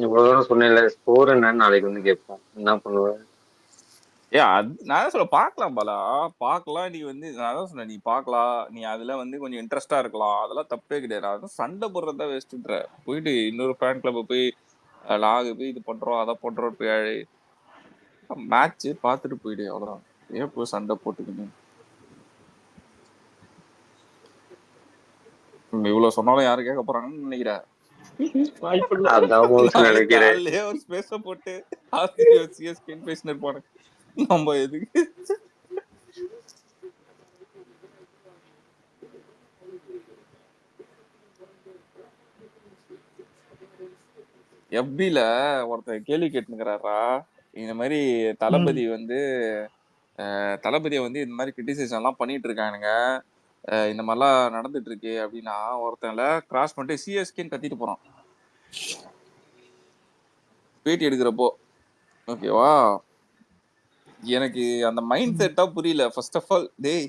இவ்வளவு தூரம் சொன்னேன்ல, ஸ்கோர் என்னன்னு நாளைக்கு வந்து கேட்போம். என்ன பண்ணுவ? அது நான் தான் சொல்ல பார்க்கலாம் பாலா, பார்க்கலாம். நீ வந்து நான் தான் சொன்னேன், நீ பார்க்கலாம், நீ அதுல வந்து கொஞ்சம் இன்ட்ரெஸ்டா இருக்கலாம், அதெல்லாம் தப்பே கிடையாது. அதான் சண்டை போடுறதா வேஸ்ட்ன்ற. போயிட்டு இன்னொரு ஃபேன் கிளப்பை போய் லாகு போய் இது பண்றோம் அதை பண்றோம், போய் மேட்ச் பார்த்துட்டு போயிடு, அவ்வளவுதான். ஏன் போய் சண்டை போட்டுக்கணும்? இவ்வளவு சொன்னாலும் யாரு கேட்க போறாங்கன்னு நினைக்கிறேன். வாய்ப்பில்லை. அதான் மோஸ்ட் நினைக்கிறேன். காலையிலே ஒரு ஸ்பேஸ போட்டு ஆஸ்திரேலியா சிஎஸ்கே பேசினு இருப்பானு, நம்ம எதுக்கு? எப்படில ஒருத்தர் கேள்வி கேட்டுக்கிறாரா, இந்த மாதிரி தளபதி வந்து தளபதியை வந்து இந்த மாதிரி கிரிட்டிசைசம் எல்லாம் பண்ணிட்டு இருக்கானுங்க, இந்த மாதிரிலாம் நடந்துட்டு இருக்கு அப்படின்னா, ஒருத்தன்ல கிராஸ் பண்ணிட்டு சிஎஸ்கேன்னு கத்திட்டு போறான் பேட்டி எடுக்கிறப்போ. ஓகேவா, எனக்கு அந்த மைண்ட் செட்டா புரியல. ஃபர்ஸ்ட் ஆஃப் ஆல், டேய்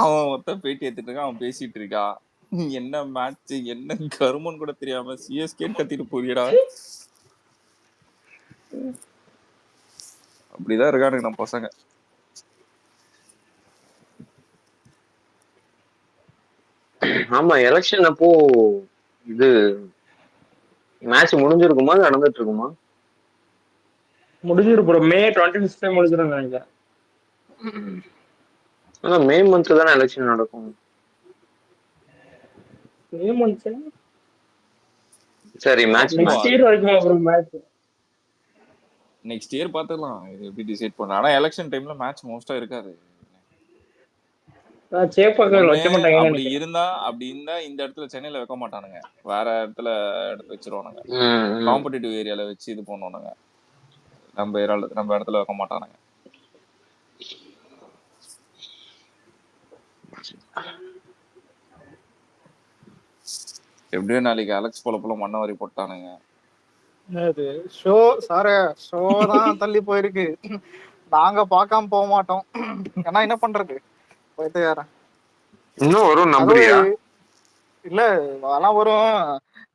அவன் ஒருத்தன் பேட்டி எடுத்துட்டு இருக்கான், அவன் பேசிட்டு இருக்கான், என்ன மேட்ச் என்ன கருமன்னு கூட தெரியாம சிஎஸ்கேன்னு கத்திட்டு போறியடா. அப்படிதான் இருக்கானுங்க நம்ம பசங்க. ஆமா, எலெக்ஷன் அப்போ இது மேட்ச் முடிஞ்சிருக்குமா, நடந்துட்டு இருக்குமா? முடிஞ்சிரு ப்ரோ, மே 25 முடிஞ்சிரும் நினைக்கிறேன். ஆனா மே மந்த் தானே எலெக்ஷன் நடக்கும். மே மந்த் சரி, மேட்ச் நெக்ஸ்ட் இயர் வரைக்கும் அப்புறம் மேட்ச். நெக்ஸ்ட் இயர் பாத்துக்கலாம் இது எப்படி டிசைட் பண்ண. ஆனா எலெக்ஷன் டைம்ல மேட்ச் மோஸ்டா இருக்காது. சேப்பாக்க வைக்க மாட்டாங்க. அப்படி இருந்தா இந்த இடத்துல சென்னையில வைக்க மாட்டானுங்க, வேற இடத்துல எடுத்து வச்சிருவானுங்க. காம்படிட்டிவ் ஏரியால வச்சு இது பண்ணுவானுங்க, நம்ம இடத்துல வைக்க மாட்டானுங்க. எப்படியும் நாளைக்கு அலெக்ஸ் போல மண்ணவாரி போட்டானுங்க. ஷோ சாரே, ஷோ தான் தள்ளி போயிருக்கு. நாங்க பார்க்காம போக மாட்டோம். ஏன்னா என்ன பண்றது, போயிட்டு யார இன்னும் வரும் நம்புறியா? இல்ல அதெல்லாம் வரும்.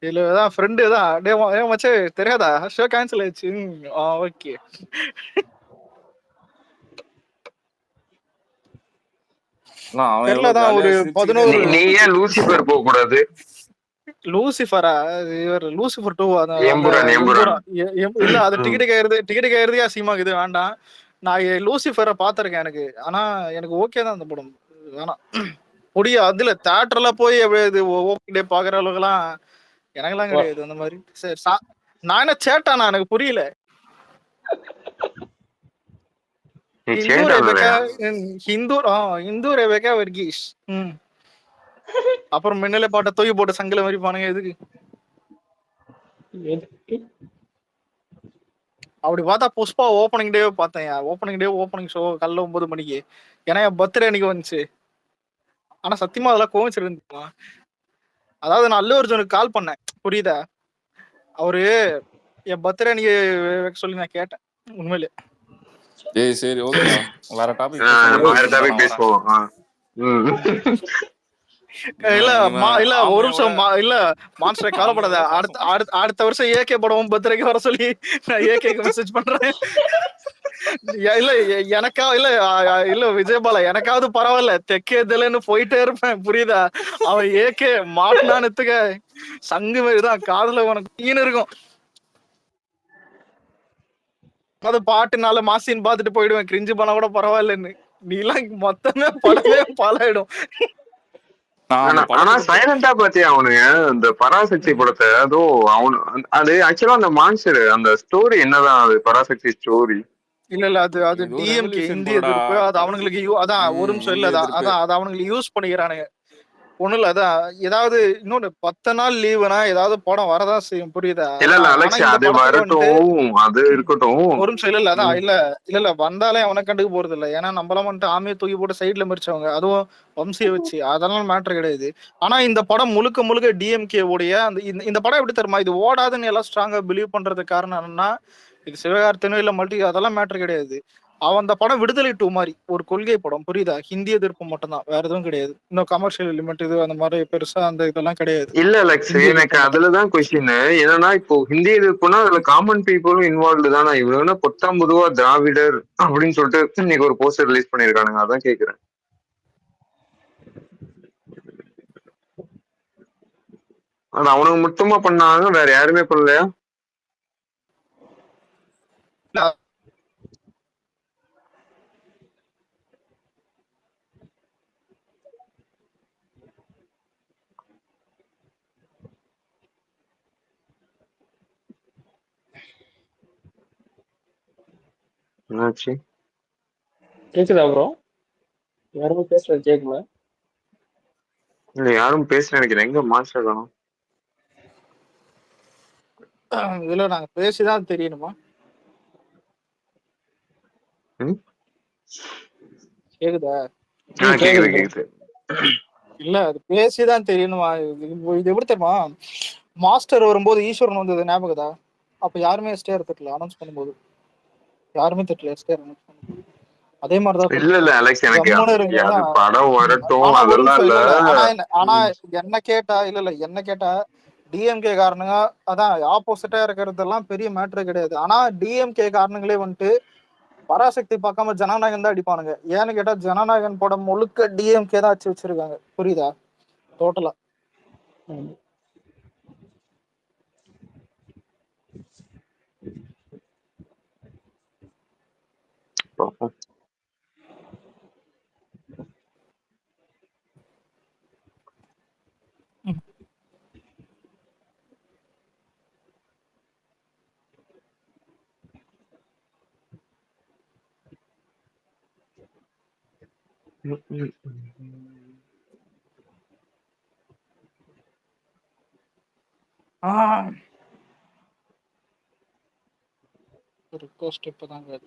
இதுலதான் ஃப்ரெண்டு தான், டே மச்சே தெரியாதா ஷோ கேன்சல் ஆயிடுச்சு. ஓகே, தெரியலதான் ஒரு 11. நீ ஏன் லூசிபர் போக கூடாது? லூசிஃபரா, இவர் லூசிஃபர் 2 இல்ல, அது டிக்கெட் கேக்குறதே அசிங்கமாக்குது, வேண்டாம். நான் லூசிஃபரை பாத்திருக்கேன் எனக்கு, ஆனா எனக்கு ஓகே தான் அந்த படம், வேணாம் முடியும். அதுல தியேட்டர்ல போய் ஓகே பாக்குற அளவுக்கு எல்லாம் எனக்கெல்லாம் கிடையாது அந்த மாதிரி. சரி, நான் என்ன சேட்டானா, எனக்கு புரியல. ஹிந்து ரெபேக்கா வர்கீஸ், அப்புறம் மின்னலே பாட்ட தூக்கி போட்டு சங்கில மாதிரி பானுங்க, எதுக்கு? அப்படி பார்த்தா புஷ்பா ஓப்பனிங் டே பார்த்தேன். ஓப்பனிங் ஷோ காலைல 9 மணிக்கு, ஏன்னா என் பர்த்டே அன்னைக்கு வந்துச்சு. ஆனா சத்தியமா அதெல்லாம் கோவிச்சிருந்துமா. அதாவது நான் அல்லு அர்ஜுனுக்கு கால் பண்ணேன், புரியுதா? அவரு என் பர்த்டே அன்னைக்கு வைக்க சொல்லி நான் கேட்டேன், உண்மையிலே. சரி, ஓகே, வேற டாபிக் பேசுவோம். இல்ல ஒரு நிமிஷம், இல்ல மான்ஸ்டர் கவலைப்படாத. அடுத்த வருஷம் ஏகே படம் பர்த்டேக்கு வர சொல்லி நான் ஏகேக்கு மெசேஜ் பண்றேன். இல்ல எனக்கா இல்ல விஜயபாலா, எனக்காவது பரவாயில்ல, தெக்கேதலன்னு போயிட்டே இருப்பேன், புரியுதா? அவன் ஏகே மாட்டினானுத்துக்க சங்கு மாதிரிதான் காதுல உனக்கு இருக்கும். அது பாட்டுனால மாசின்னு பாத்துட்டு போயிடுவேன், கிரிஞ்சு பண்ண கூட பரவாயில்லன்னு. நீ எல்லாம் மொத்தமே படமே பாலாயிடும். ஆனா சைலண்டா பாத்தியா அவனுங்க இந்த பராசக்தி படத்தை? அது ஆக்சுவலா அந்த மான்ஸ்டர் அந்த ஸ்டோரி என்னதான், அது பராசக்தி ஸ்டோரி இல்ல அது டிஎம்கே இந்திய எதிர்ப்பு, அது அவனுங்களுக்கு அதான் ஒரு நிமிஷம் இல்ல, அதான் அது அவனுங்களுக்கு யூஸ் பண்ணிக்கிறானுங்க. ஒண்ணு இல்ல, அதான் ஏதாவது இன்னொன்னு 10 நாள் லீவுனா ஏதாவது படம் வரதான் செய்யும், புரியுதா? அது இருக்கட்டும், ஒரு நிமிஷம் இல்ல அதான் இல்ல வந்தாலே அவனை கண்டுக்க போறது இல்ல. ஏன்னா நம்மளாம் வந்துட்டு ஆமையை தூக்கி போட்டு சைட்ல மறிச்சவங்க, அதுவும் வம்சியை வச்சு, அதெல்லாம் மேட்டர் கிடையாது. ஆனா இந்த படம் முழுக்க டிஎம்கே உடைய இந்த படம் எப்படி தெரியுமா, இது ஓடாதுன்னு எல்லாம் ஸ்ட்ராங்கா பிலீவ் பண்றதுக்கு காரணம் என்னன்னா, இது சிவகார்த்தினோ இல்ல மல்டி, அதெல்லாம் மேட்டர் கிடையாது. அவன் அந்த படம் விடுதலை 2 மாதிரி ஒரு கொள்கை படம், புரியுதா? ஹிந்தி எதிர்ப்பு மட்டும்தான், வேற எதுவும் கிடையாது. இன்னும் கமர்ஷியல் எலிமெண்ட் இது அந்த மாதிரி பெருசா அந்த இதெல்லாம் கிடையாது. இல்ல லக்ஸ், ஹிந்தி எனக்கு எதிர்ப்பு மட்டும். அதுலதான் கொஸ்டின் என்னன்னா, இப்போ ஹிந்தி எதிர்ப்புனா அதுல காமன் பீப்புளும் இன்வால்வ்டு தானே. இவங்க பொத்தாம் பொதுவா திராவிடர் அப்படின்னு சொல்லிட்டு இன்னைக்கு ஒரு போஸ்டர் ரிலீஸ் பண்ணிருக்கானுங்க. அதான் கேக்குறேன். அது அவனுக்கு மட்டுமா பண்ணாங்க, வேற யாருமே பண்ணலையா? என்னாச்சு? கேக்குதா ப்ரோ? யாருமே பேசுறது கேட்கல. இல்ல யாரும் பேச நினைக்கிறேன். எங்க மாஸ்டர் காணும்? இதுல நாங்க பேசிதான் தெரியணுமா? கேக்குதா? கேக்குது கேக்குது. இல்ல அது பேசிதான் தெரியணுமா? இது எப்படி தெரியுமா? மாஸ்டர் வரும்போது ஈஸ்வரன் வந்தது ஞாபகதா? அப்ப யாருமே எஸ்டிஆர் திட்டல அனௌன்ஸ் பண்ணும்போது. யாருமே திட்டல எஸ்டிஆர் அனௌன்ஸ் பண்ணும்போது. அதே மாதிரிதான் இல்ல இல்ல அலெக்ஸ், எனக்கு அது படம் வரட்டும் அதெல்லாம் இல்ல. ஆனா என்ன கேட்டா என்ன கேட்டா டிஎம்கே காரணங்க அதான் ஆப்போசிட்டா இருக்கிறதெல்லாம் பெரிய மேட்ரு கிடையாது. ஆனா டிஎம்கே காரணங்களே வந்துட்டு பராசக்தி பார்க்காம ஜனநாயகன் தான் அடிப்பானுங்க. ஏன்னு கேட்டா ஜனநாயகன் படம் முழுக்க டிஎம்கே தான் வச்சு வச்சிருக்காங்க, புரியுதா? டோட்டலா ரிக்வெஸ்ட் இப்பதாங்க.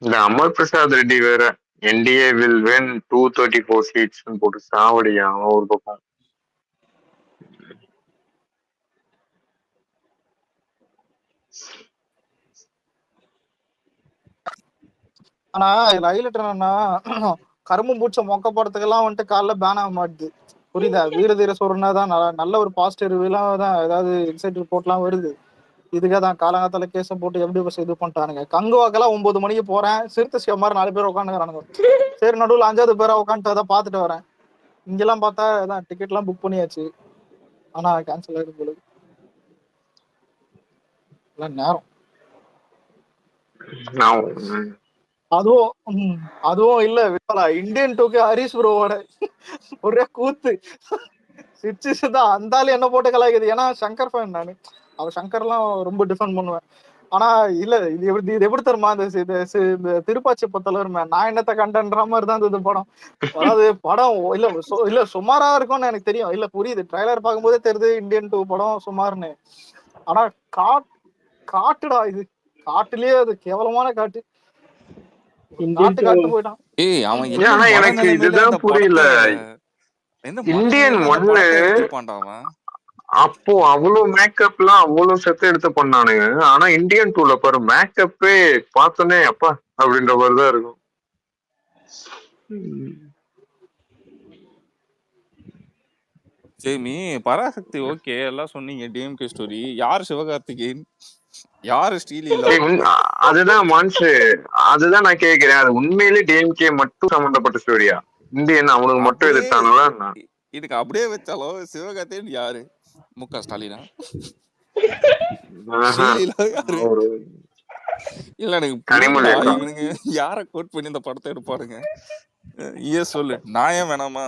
இந்த அமர் பிரசாத் ரெட்டி வேற என்டிஏ வில் வென் 234 சீட்ஸ் போட்டு சாவடியா ஒரு பக்கம். ஆனா இதுல ஹைலைட் என்னன்னா கரும்பு பூச்ச மொக்க படத்துக்கெல்லாம் வந்துட்டு காலைல பேன் ஆக மாட்டுது, புரியுதா? வீர தீர சோறுனா தான் நல்ல ஒரு பாசிட்டிவ் ரிவ்யூலாம் தான் ஏதாவது இன்சைட் ரிப்போர்ட்லாம் வருது. இதுக்கே தான் காலங்காத்தால கேஸை போட்டு எப்படி பஸ் இது பண்ணிட்டானுங்க. கங்குவாக்கெல்லாம் 9 மணிக்கு போறேன், சிறுத்தை சிவ மாதிரி 4 பேர் உட்காந்துக்கிறானுங்க. சரி நடுவில் 5வது பேரா உட்காந்துட்டு அதை பார்த்துட்டு வரேன். இங்கெல்லாம் பார்த்தா அதான் டிக்கெட் எல்லாம் புக் பண்ணியாச்சு, ஆனா கேன்சல் ஆயிடும் போல நேரம். அதுவும் இல்ல இந்தியன் 2க்கு ஹரிஷ் ப்ரோவோட ஒரே கூத்து சிச்சுதான். அந்த ஆளு என்ன போட்டு கலாய்க்குது. ஏன்னா சங்கர் ஃபேன் நானு, அவன் சங்கர்லாம் ரொம்ப டிஃபெண்ட் பண்ணுவேன். ஆனா இல்ல இது எப்படி தருமா இந்த திருப்பாச்சி பத்தலர் நான் என்னத்த கண்டன்ற மாதிரி தான் இந்த படம். அதாவது படம் இல்ல சுமாரா இருக்கும்னு எனக்கு தெரியும். இல்ல புரியுது, ட்ரைலர் பார்க்கும்போதே தெரியுது இந்தியன் 2 படம் சுமார்னு. ஆனா காட்டுடா இது, காட்டுலயே அது கேவலமான காட்டு. காட்டு போயிட்டான். அவன் என்ன எனக்கு இதுதான் புரியல. இந்தியன் 1 அப்போ அவ்வளவு மேக்கப் எல்லாம் அவ்வளவு செத்து எடுத்து பண்ணானுங்க. ஆனா இந்தியன் 2ல பாரு மேக்கப்பே பார்த்தோன்னே அப்பா அப்படின்ற மாதிரிதான் இருக்கும். ஜெய்மி பராசக்தி ஓகே எல்லாம் சொன்னீங்க. டிஎம்கே ஸ்டோரி யார் சிவகார்த்திகேயன், யாரு ஸ்ரீலீலா? அதுதான் மான்சு, அதுதான் நான் கேக்குறேன். அது உண்மையிலே டிஎம்கே மட்டும் சம்பந்தப்பட்ட ஸ்டோரியா? இந்தியன் அவனுக்கு மட்டும் எதிர்த்தானுங்களா? இதுக்கு அப்படியே வச்சாலும் சிவகார்த்திகேயன் யாரு? முக ஸ்டாலினா? ஸ்ரீலீலா யாரு? இல்ல எனக்கு புரியல, இவனுங்க யார கோட் பண்ணி இந்த படத்தை எடுப்பாருங்க. சொல்லு, நான் வேணாமா?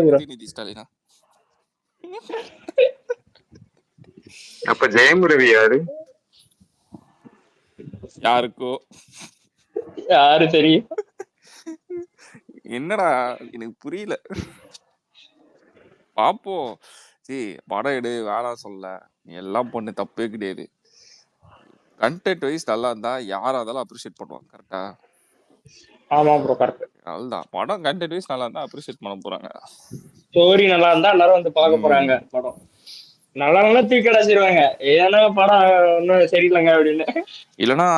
உதயநிதி ஸ்டாலினா? அப்ப ஜெயம் ரவி யாரு? யாருக்கோ யாரு தெரியும். என்னடா எனக்கு புரியல. பாப்போம். சரி படம் எடு, வேணாம் சொல்ல, எல்லாம் பொண்ணு தப்பே கிடையாது. கண்டென்ட் வைஸ் நல்லா இருந்தா யாரா இருந்தாலும் அப்ரிஷியேட் பண்ணுவாங்க. கரெக்டா? ஆமா ப்ரோ, கரெக்ட். அதுதான் படம் கண்டென்ட் வைஸ் நல்லா இருந்தா அப்ரிஷியேட் பண்ண போறாங்க. ஸ்டோரி நல்லா இருந்தா எல்லாரும் வந்து பார்க்க போறாங்க படம். நல்லா நல்லா தூக்கி அடைச்சிருவாங்க. ஏன்னா படம் ஒன்றும் சரியில்லைங்க அப்படின்னு. இல்லைன்னா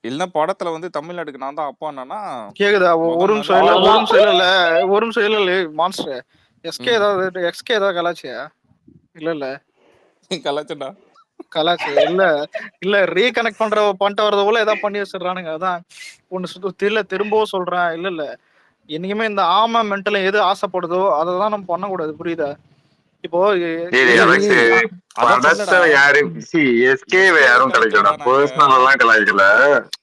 இல்லைன்னா படத்துல வந்து தமிழ்நாட்டுக்கு நான் தான் அப்பான்னா கேக்குதா? ஒரு முதல் நிமிஷம் நாள் இல்ல, ஒரு அவ்வளவுதான். நிமிஷம் இல்ல, ஒரு நிமிஷம் இல்ல மான்ஸ்டர். எஸ்கே ம் ஏதாவது எக்ஸ்கே ஏதாவது கலாச்சியா? இல்ல கலாச்சண்டா. கலாச்சி இல்ல இல்ல ரீகனெக்ட் பண்ணிட்டு வரது போல ஏதாவது பண்ணி வச்சிடறானுங்க. அதான் ஒண்ணு தெரியல, திரும்பவும் சொல்றேன். இல்ல என்னைக்குமே இந்த ஆமா மென்டல் எது ஆசைப்படுதோ அதை தான் நம்ம பண்ணக்கூடாது, புரியுதா? இப்போ டேய் இல்ல அலெக்ஸ், அதான் சொல்லடா. படத்தை யாரும் எஸ்கேவை எஸ்கேவை யாரும் கலைக்கலடா, கலாய்க்கலடா நாங்க. பர்சனல் எல்லாம் கலாய்க்கல,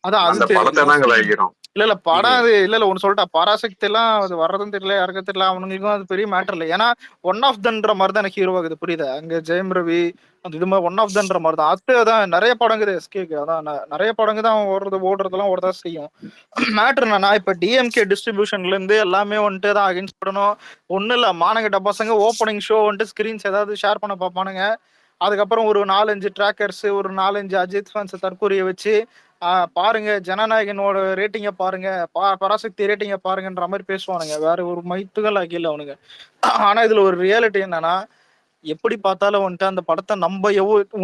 அதான் அது அந்த படத்தை தான் கலாய்க்கிறோம். இல்ல இது படம் அது இல்ல ஒன்னு சொல்லிட்டா, பராசக்தி எல்லாம் அது வர்றதும் தெரியல, யாருக்கும் தெரியல, அவனுங்களுக்கும் அது பெரிய மேட்டர் இல்லை. ஏன்னா ஒன் ஆஃப் தன்ற மாதிரி தான் எனக்கு ஹீரோ ஆகுது, புரியுதா? அங்க ஜெயம் ரவி அந்த இது மாதிரி ஒன் ஆஃப் தன்ற மாதிரி தான். அதான் நிறைய படங்குது எஸ்கேக்கு, அதான் நிறைய படங்கு தான் ஓடுறதெல்லாம் ஓடதான் செய்யும். மேட்டர் என்னன்னா, இப்ப டிஎம்கே டிஸ்ட்ரிபியூஷன்ல இருந்து எல்லாமே வந்துட்டு தான் அகேன்ஸ்ட் பண்ணணும். ஒன்னும் இல்ல, மானங்கிட்ட பசங்க ஓப்பனிங் ஷோ வந்துட்டு ஸ்கிரீன்ஸ் ஏதாவது ஷேர் பண்ண பார்ப்பானுங்க. அதுக்கப்புறம் ஒரு 4-5 ட்ராக்கர்ஸ், ஒரு 4-5 அஜித் ஃபேன்ஸ் தற்கூரிய வச்சு பாருங்க ஜனநாயகனோட ரேட்டிங்க பாருங்க, பராசக்தி ரேட்டிங்க பாருங்கன்ற மாதிரி பேசுவானுங்க. வேற ஒரு மைத்துகள் ஆகில அவனுங்க. ஆனா இதுல ஒரு ரியாலிட்டி என்னன்னா, எப்படி பார்த்தாலும் வந்துட்டு அந்த படத்தை நம்ம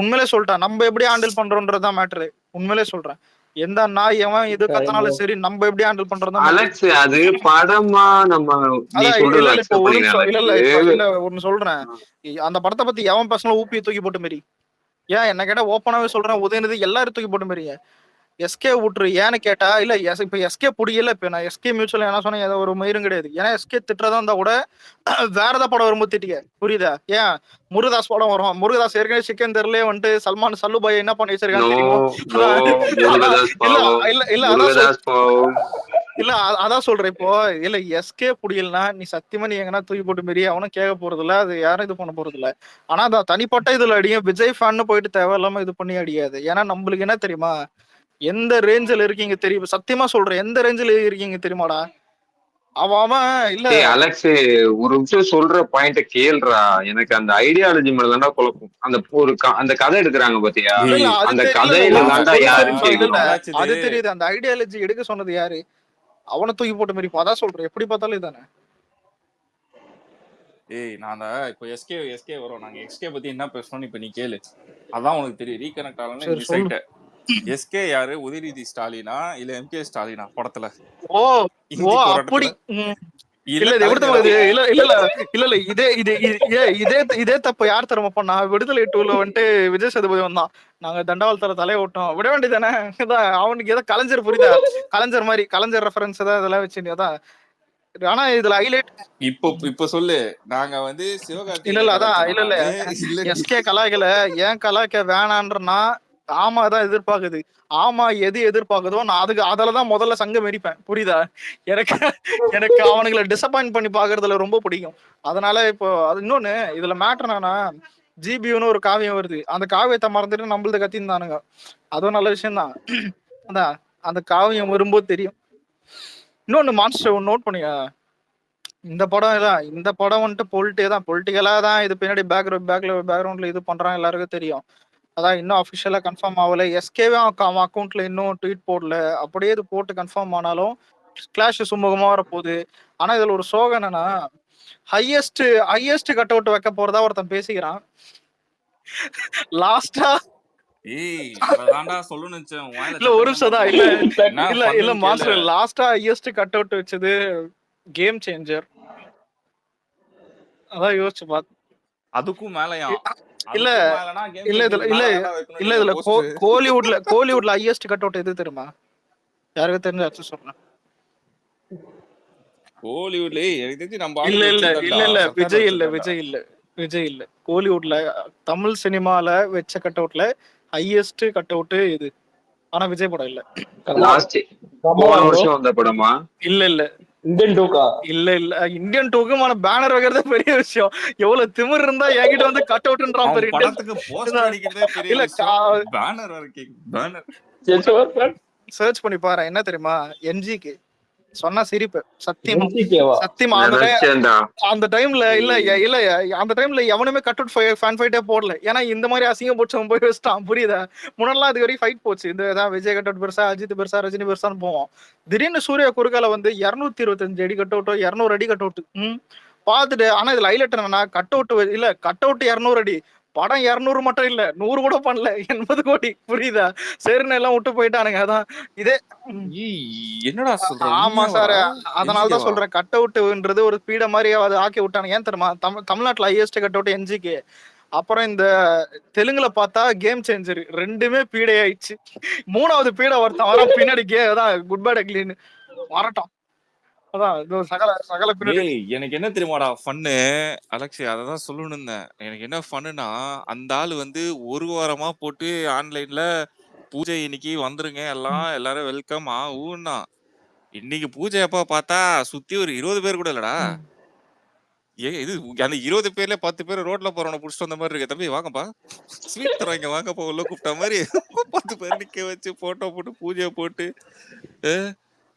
உண்மையிலே சொல்லிட்டேன், நம்ம எப்படி ஹேண்டில் பண்றோன்றதுதான் மேட்ரு. உண்மையிலே சொல்றேன், எந்த நாய் எவன் எது கத்தனாலும் சரி, நம்ம எப்படி ஹேண்டில் பண்றதுதான். அலெக்ஸ் அது படமா நம்ம நீ அதான் சொல்றது இல்ல இப்போ அக்செப்ட் ஒரு நிமிஷம் இல்ல பண்ணிக்கிறேன். இல்ல ஒன்னு சொல்றேன். அந்த படத்தை பத்தி எவன் பர்சனலா ஊப்பி தூக்கி போட்டு மாரி, ஏன் என்ன கேட்டா ஓப்பனாவே சொல்றேன், உதயநிதி எல்லாரும் தூக்கி போட்டு மாரி. எஸ்கே விட்டுரு ஏன்னு கேட்டா, இல்ல இப்ப எஸ்கே பிடிக்கல. இப்ப நான் எஸ்கே மியூச்சுவல் என்ன சொன்னேன், ஏதோ ஒரு மயிரும் கிடையாது. ஏன்னா எஸ்கே திட்டுறதா இருந்தா கூட வேற ஏதாவது படம் வரும்போது திட்டிக்க, புரியுதா? ஏன் முருகதாஸ் படம் வரும், முருகதாஸ் ஏற்கனவே சிக்கந்தர்லயே வந்துட்டு சல்மான் சல்லுபாய் என்ன பண்ணி வச்சிருக்கான்னு தெரியுமோ? இல்ல இல்ல அதான் சொல்றேன். இப்போ இல்ல எஸ்கே புடியலனா நீ சத்தியமா நீ எங்கன்னா தூக்கி போட்டு மாரி அவனும் கேட்க போறது இல்ல, அது யாரும் இது பண்ண போறது இல்ல. ஆனா அந்த தனிப்பட்ட இதுல அடியும் விஜய் ஃபேன்னு போயிட்டு தேவையில்லாம இது பண்ணி அடியாது. ஏன்னா நம்மளுக்கு என்ன தெரியுமா, எந்த ரேஞ்சில் இருக்கீங்க தெரியும், சத்தியமா சொல்றேன், எந்த ரேஞ்சில் இருக்கீங்க தெரியுமாடா? அவன் இல்ல அலெக்ஸ் ஒரு நிமிஷம் சொல்ற பாயிண்ட கேள்றா, எனக்கு அந்த ஐடியாலஜி மேல தான்டா குழப்பம். அந்த ஒரு அந்த கதை எடுக்கிறாங்க பாத்தியா, அந்த கதையில தான்டா யாருன்னு கேக்குறோம். அது தெரியுது. அந்த ஐடியாலஜி எடுக்க சொன்னது யாரு? அவனை தூக்கி போட்டு மாரி. அதான் சொல்றேன், எப்படி பார்த்தாலும் இதானே. ஏய் நான் இப்போ எஸ்கே வரும், நாங்க எஸ்கே பத்தி என்ன பேசணும்னு இப்ப நீ கேளு, அதான் உனக்கு தெரியும். ரீகனெக்ட் ஆகலன்னு மிஸ் ஆயிட்ட. எஸ்கே யாரு, உதயநிதி ஸ்டாலினா இல்ல எம்கே ஸ்டாலினா படத்துல? ஓ ஓ அப்படி இல்ல இது எப்படி இல்ல இல்ல இல்ல இல்ல இதே இதே இதே இதே தப்பு யார் தரமா பண்ணா? விடுதலை 2ல வந்துட்டு விஜய் சேதுபதி வந்தான், நாங்க தண்டவாளத்துல தலைய விட்டோம், விட வேண்டியதானே? அவனுக்கு ஏதோ கலைஞர், புரியுதா? கலைஞர் மாதிரி கலைஞர் ரெஃபரன்ஸ் தான் இதெல்லாம் வச்சு அதான். ஆனா இதுல ஹைலைட் இப்ப சொல்லு, நாங்க வந்து சிவகார்த்திகேயன் இல்ல அதான் இல்ல எஸ்கே கலாய்க்கல, ஏன் கலாய்க்க வேணான்றனா ஆமா தான் எதிர்பார்க்குது. ஆமா எது எதிர்பார்க்குதோ நான் அதெல்லாம் முதல்ல சங்கம் எரிப்பேன், புரியுதா? எனக்கு அவனுங்களை டிசப்பாயிண்ட் பண்ணி பாக்குறதுல ரொம்ப பிடிக்கும். அதனால இப்போ அது இன்னொன்னு இதுல மேட்டர் என்னன்னா, ஜிபியூன்னு ஒரு காவியம் வருது, அந்த காவியத்தை மறந்துட்டு நம்மளது கத்திருந்தானுங்க. அதுவும் நல்ல விஷயம் தான். அதான் அந்த காவியம் வரும்போது தெரியும். இன்னொன்னு மான்ஸ்டர் நோட் பண்ணியா, இந்த படம் வந்துட்டு பொலிட்டிக்கலா தான் இது பின்னாடி பேக்ரவுண்ட்ல இது பண்றான், எல்லாருக்கும் தெரியும். அதான் இன்னும் அபிஷியலா கன்ஃபார்ம் ஆகல. எஸ்கேவே அவன் அக்கௌண்ட்ல இன்னும் ட்வீட் போடல. அப்படியே இது போட்டு கன்ஃபார்ம் ஆனாலும் கிளாஷ் சுமூகமா வரப்போகுது. ஆனா இதுல ஒரு சோகம் என்னன்னா, ஹையஸ்ட் கட் அவுட் வைக்க போறதா ஒருத்தன் பேசிக்கிறான். லாஸ்டா இல்ல ஒரு நிமிஷம் தான் இல்ல மாஸ்டர், லாஸ்டா ஹையஸ்ட் கட் அவுட் வச்சது கேம் சேஞ்சர். அதான் யோசிச்சு பாத்து, அதுக்கும் மேலயா? இல்ல இல்ல இதுல கோலிவுட்ல ஹையஸ்ட் கட் அவுட் எது தெரியுமா? யாருக்கு தெரிஞ்ச சொல்றேன். கோலிவுட்ல இல்ல இல்ல இல்ல இல்ல விஜய் இல்ல கோலிவுட்ல தமிழ் சினிமால வச்ச கட் அவுட்ல ஹையஸ்ட் கட் அவுட் இது. ஆனா விஜய் படம் இல்ல. வருஷம் வந்த படமா? இல்ல இல்ல இந்தியன் 2கா? இல்ல இல்ல இந்தியன் 2க்குமான பேனர் வைக்கிறதே பெரிய விஷயம். எவ்வளவு திமிர் இருந்தா என்கிட்ட வந்து கட் அவுட்ன்றான் பெரிய படத்துக்கு போஸ்டர் அடிக்கிறதே பெரிய விஷயம். பேனர் வரைக்கும் பேனர் சர்ச் பண்ணி பாரு. என்ன தெரியுமா, என்ஜிக்கு சொன்னா சிரிப்பு. சத்தியமா அந்த டைம்ல இல்ல இல்ல அந்த டைம்ல எவனுமே கட் அவுட் ஃபேன் ஃபைட்டே போடல. ஏன்னா இந்த மாதிரி அசிங்கம் போட்டு போய் வச்சுட்டான், புரியுதா? முன்னெல்லாம் அது வரைக்கும் ஃபைட் போச்சு. இந்த விஜய் கட் அவுட் பெருசா, அஜித் பெருசா, ரஜினி பெருசான்னு போவோம். திடீர்னு சூர்யா குறுக்கால வந்து 225 அடி கட் அவுட்டோ 200 அடி கட் அவுட் பாத்துட்டு. ஆனா இதுல ஹைலைட் என்னன்னா, கட் அவுட் இல்ல கட் அவுட் 200 அடி படம் 200 மட்டும் இல்ல 100 கூட பண்ணல 80 கோடி புரியுதா? சரின்னு எல்லாம் விட்டு போயிட்டானுங்க. அதான் இதே என்னடா சொல்ற? ஆமா சார். உண்மையாவாடா? அதனாலதான் என்ஜிகேவா? சொல்றேன் கட் அவுட்ன்றது ஒரு பீட மாதிரி அது ஆக்கி விட்டானுங்க. ஏன் தெரியுமா? தமிழ்நாட்டுல ஹையஸ்ட் கட் அவுட் என்ஜிகே. அப்புறம் இந்த தெலுங்குல பார்த்தா கேம் சேஞ்சர் ரெண்டுமே பீடை ஆயிடுச்சு. 3வது பீட ஒருத்தன் வரான் பின்னாடி அதான் குட் பேட் அக்லின்னு வரட்டும். அதான் இது சகல பின்னாடி டேய் எனக்கு என்ன தெரியுமாடா ஃபன்னு அலெக்ஸ் அததான் சொல்லணும்னு இருந்தேன். எனக்கு என்ன ஃபன்னுனா அந்த ஆள் வந்து ஒரு வாரமா போட்டு ஆன்லைன்ல பூஜை இன்னைக்கு வந்துருங்க எல்லாரும் வெல்கம் ஊன்னா இன்னைக்கு பூஜை அப்பா பார்த்தா சுத்தி ஒரு 20 பேர் கூட இல்லடா. இது அந்த 20 பேர்ல 10 பேர் ரோட்ல போறவன புடிச்சிட்டு வந்த மாதிரி இருக்கு. தம்பி வாங்கப்பா ஸ்வீட் தராங்க வாங்கப்பா உள்ள கூப்பிட்ட மாதிரி 10 பேர் நிக்க வச்சு போட்டோ போட்டு பூஜையை போட்டு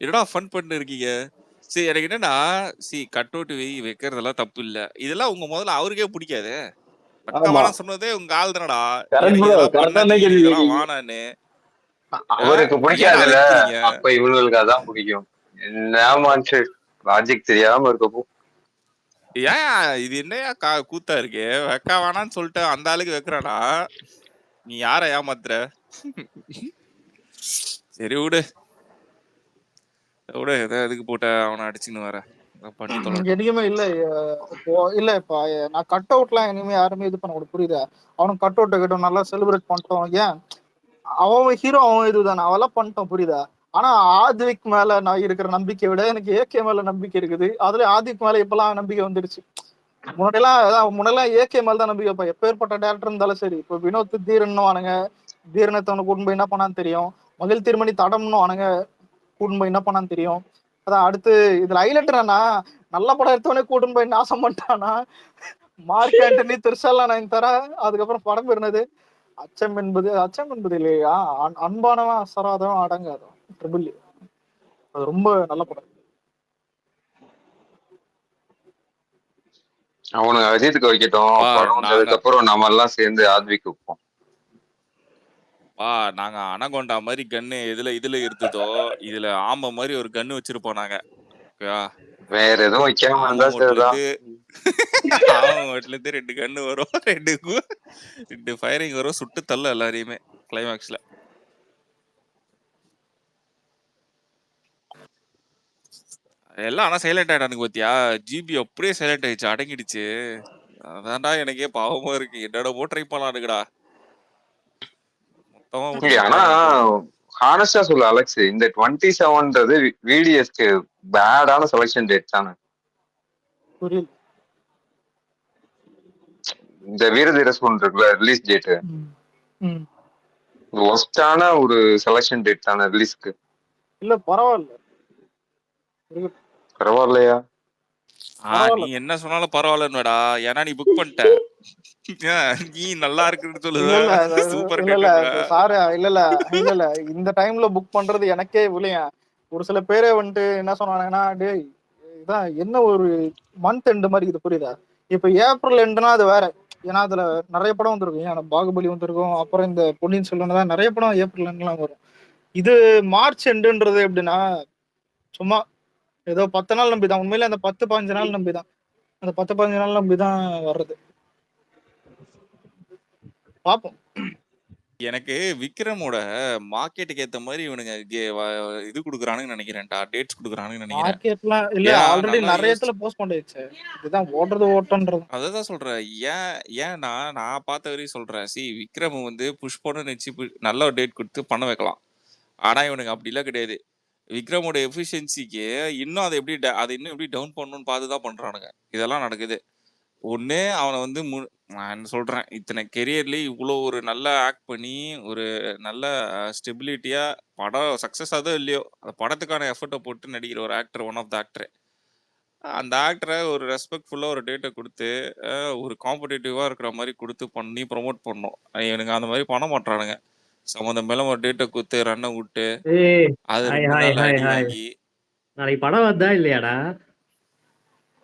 என்னடா ஃபன் பண்ணு இருக்கீங்க. சரி எனக்கு என்னன்னா கட் அவுட் வைக்கிறதெல்லாம் தப்பு இல்ல. இதெல்லாம் உங்க முதல்ல அவருக்கே பிடிக்காது. பக்கமான சொன்னதே உங்க ஆள் தானடா. இதெல்லாம் வானான்னு அவருக்கு பிடிக்காதுல்ல. அப்ப இவங்களுக்கு அதான் பிடிக்கும். என்ன லாஜிக் தெரியாம இருக்கப்போ ஏன் இது என்னையா கூத்தா இருக்கு. வைக்க வேணான்னு சொல்லிட்டு அந்த ஆளுக்கு வைக்கிறானா நீ யார ஏமாத்துற. சரி விடு விடு ஏதோ எதுக்கு போட்ட அவனை அடிச்சுன்னு வர பண்ணி தொலை. எதுவுமே இல்ல இல்ல இப்ப நான் கட் அவுட்லாம் இனிமே யாருமே இது பண்ண கூட புரியுதா? அவனுக்கு கட் அவுட் கிட்ட நல்லா செலிப்ரேட் பண்ணிட்டோம். ஏன் அவன் ஹீரோ அவன் இதுதானே அவெல்லாம் பண்ணிட்டோம் புரியுதா? ஆனா ஆதிக் மேல நான் இருக்கிற நம்பிக்கையை விட எனக்கு ஏகே மேல நம்பிக்கை இருக்குது. அதுல ஆதிக் மேல இப்பெல்லாம் நம்பிக்கை வந்துடுச்சு. முன்னெல்லாம் ஏகே மேல தான் நம்பிக்கை. இப்ப எப்பேற்பட்ட டேரக்டர் இருந்தாலும் சரி. இப்ப வினோத் தீரன் வானுங்க தீரனத்தவனை கூட்டு போய் என்ன பண்ணான்னு தெரியும். மகிழ் திருமணி தடம்னு வானுங்க கூட்டு போய் என்ன பண்ணான்னு தெரியும். அதான் அடுத்து இதுல ஹைலைட்டர்னா நல்ல படம் எடுத்தவனே கூட்டு போய் நாசம் பண்ணிட்டானா மார்க் ஆண்டனி திருஷாலா நான் தர. அதுக்கப்புறம் படம் பெருனது அச்சம் என்பது இல்லையா அன்பானவன் அசராதவன் அடங்காதவன் ட்ரிபிள். அது ரொம்ப நல்ல படம். அவனுக்கு அஜித்துக்கு வைக்கட்டும். படம் வந்ததுக்கு அப்புறம் நம்ம எல்லாம் சேர்ந்து ஆத்விக்கு வைப்போம். நாங்க அனகொண்டா மாதிரி கன்னு இதுல இருந்ததோ இதுல ஆமை மாதிரி ஒரு கன்னு வச்சிருப்போம் நாங்க. வேற எதுவும் வைக்காம இருந்தா சரிதான். ஆமாட்டுல இருந்து 2 கன்னு வரும் 2 ஃபயரிங் வரும் சுட்டு தள்ள எல்லாரையுமே கிளைமேக்ஸ்ல. எல்லாம் ஆனா சைலண்ட் ஆயிட்டானுங்க பாத்தியா. ஜிபி அப்படியே சைலண்ட் ஆயிடுச்சு அடங்கிடுச்சு. அதான்டா எனக்கே பாவமா இருக்கு. என்னடா ட்ரை பண்ணலானுங்கடா. ஆனா ஹானஸ்டா சொல்லு அலெக்ஸ், இந்த 27ன்றது விடிஎஸ்க்கு பேடான செலக்ஷன் டேட் தானே. இந்த வீரதீர சூழ் இருக்குல்ல ரிலீஸ் டேட் ஒஸ்டான ஒரு செலக்ஷன் டேட் தானே ரிலீஸ்க்கு. இல்ல பரவாயில்லையா? நீ என்ன சொன்னாலும் பரவாயில்லன்னுடா. ஏன்னா நீ புக் பண்ணிட்ட. நீ நல்லா இருக்குன்னு சொல்லுவ. சூப்பர் சாரு இல்ல இந்த டைம்ல புக் பண்றது எனக்கே விளையா. ஒரு சில பேரே வந்துட்டு என்ன சொன்னாங்கன்னா டேய் இதான் என்ன ஒரு மந்த் எண்டு மாதிரி இது புரியுதா? இப்ப ஏப்ரல் எண்டுனா அது வேற. ஏன்னா அதுல நிறைய படம் வந்திருக்கும். ஏன்னா பாகுபலி வந்திருக்கும். அப்புறம் இந்த பொன்னியின் செல்வன் தான் நிறைய படம் ஏப்ரல் எண்டுலாம் வரும். இது மார்ச் எண்டுன்றது எப்படின்னா சும்மா ஏதோ 10 நாள் நம்பிதான். உண்மையில அந்த 10-15 நாள் நம்பிதான். அந்த 10-15 நாள் நம்பிதான் வர்றது. பாப்போம். எனக்கு விக்ரமோட மார்க்கெட்டுக்கு ஏத்த மாதிரி இவனுங்க இது குடுக்குறானுன்னு நினைக்கிறேன்டா. டேட்ஸ் குடுக்குறானுன்னு நினைக்கிறேன். மார்க்கெட்லாம் இல்ல ஆல்ரெடி நிறைய இடத்துல போஸ்ட் பண்ணிடுச்சு. இதுதான் ஓட்டன்றது. அதான் சொல்றேன். ஏன்னா நான் பார்த்த வரையும் சொல்றேன். விக்ரம் வந்து புஷ் பண்ண நினைச்சு நல்ல ஒரு டேட் கொடுத்து பண்ண வைக்கலாம். ஆனா இவனுக்கு அப்படிலாம் கிடையாது. விக்ரமோட எஃபிஷியன்சிக்கு இன்னும் அதை இன்னும் எப்படி டவுன் பண்ணணும்னு பார்த்துதான் பண்றானுங்க. இதெல்லாம் நடக்குது. ஒண்ணு அவனை வந்து நான் சொல்றேன் இத்தனை கெரியர்லயே இவ்வளோ ஒரு நல்ல ஆக்ட் பண்ணி ஒரு நல்ல ஸ்டெபிலிட்டியா படம் சக்சஸ் ஆதோ இல்லையோ அந்த படத்துக்கான எஃபர்ட்டை போட்டு நடிக்கிற ஒரு actor, one of the actor. அந்த ஆக்டரை ஒரு ரெஸ்பெக்ட்ஃபுல்லா ஒரு டேட்டை கொடுத்து ஒரு காம்படிட்டிவா இருக்கிற மாதிரி கொடுத்து பண்ணி ப்ரொமோட் பண்ணணும். எனக்கு அந்த மாதிரி பண்ண மாட்டானுங்க. சம்மந்தம் மேல ஒரு டேட்டை கொடுத்து ரன்னை விட்டு அது 2 நாள் அடி வாங்கி நாளைக்கு படம் வந்தா இல்லையாடா?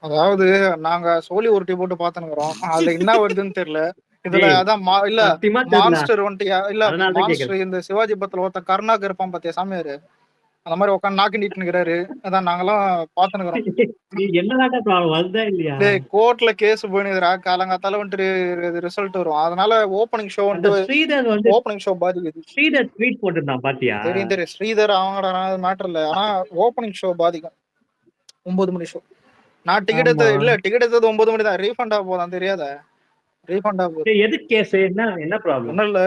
அதாவது நாங்க சோலி உருட்டி போட்டு பாத்துனுக்குறோம். அதுல என்ன வருதுன்னு தெரியல. இதுல அதான் இல்ல மான்ஸ்டர் வந்துட்டியா இல்ல மான்ஸ்டர் இந்த சிவாஜி படத்துல ஒருத்த கருணாக்கு இருப்பான் பாத்தியா சாமியாரு. அந்த மாதிரி உட்காந்து நாக்கு நீட்டுனுக்கிறாரு. அதான் நாங்கெல்லாம் பாத்துனுக்குறோம். நீ என்னதான்டா ப்ராப்ளம் வருதா இல்லையா? டேய் கோர்ட்ல கேஸ் போயினுக்குறா, காலங்காத்தால வந்துட்டு ரிசல்ட் வரும். அதனால ஓப்பனிங் ஷோ அந்த வந்துட்டு ஸ்ரீதர் வந்து ஓப்பனிங் ஷோ பாதிக்குது. ஸ்ரீதர் ட்வீட் போட்டிருந்தான் பாத்தியா? தெரியும் ஸ்ரீதர் அவங்களோட மேட்டர் இல்ல. ஆனா ஓப்பனிங் ஷோ பாதிக்கும். 9 மணி ஷோ. நான் டிக்கெட் ஆமா. எடுத்தது டிக்கெட் எடுத்தது 9 மணி தான். ரீஃபண்ட் ஆக போதான் தெரியாத? ரீஃபண்ட் ஆக போகுது. டேய், எதுக்கு கேஸ்? என்ன ப்ராப்ளம்? ஒண்ணும் இல்ல,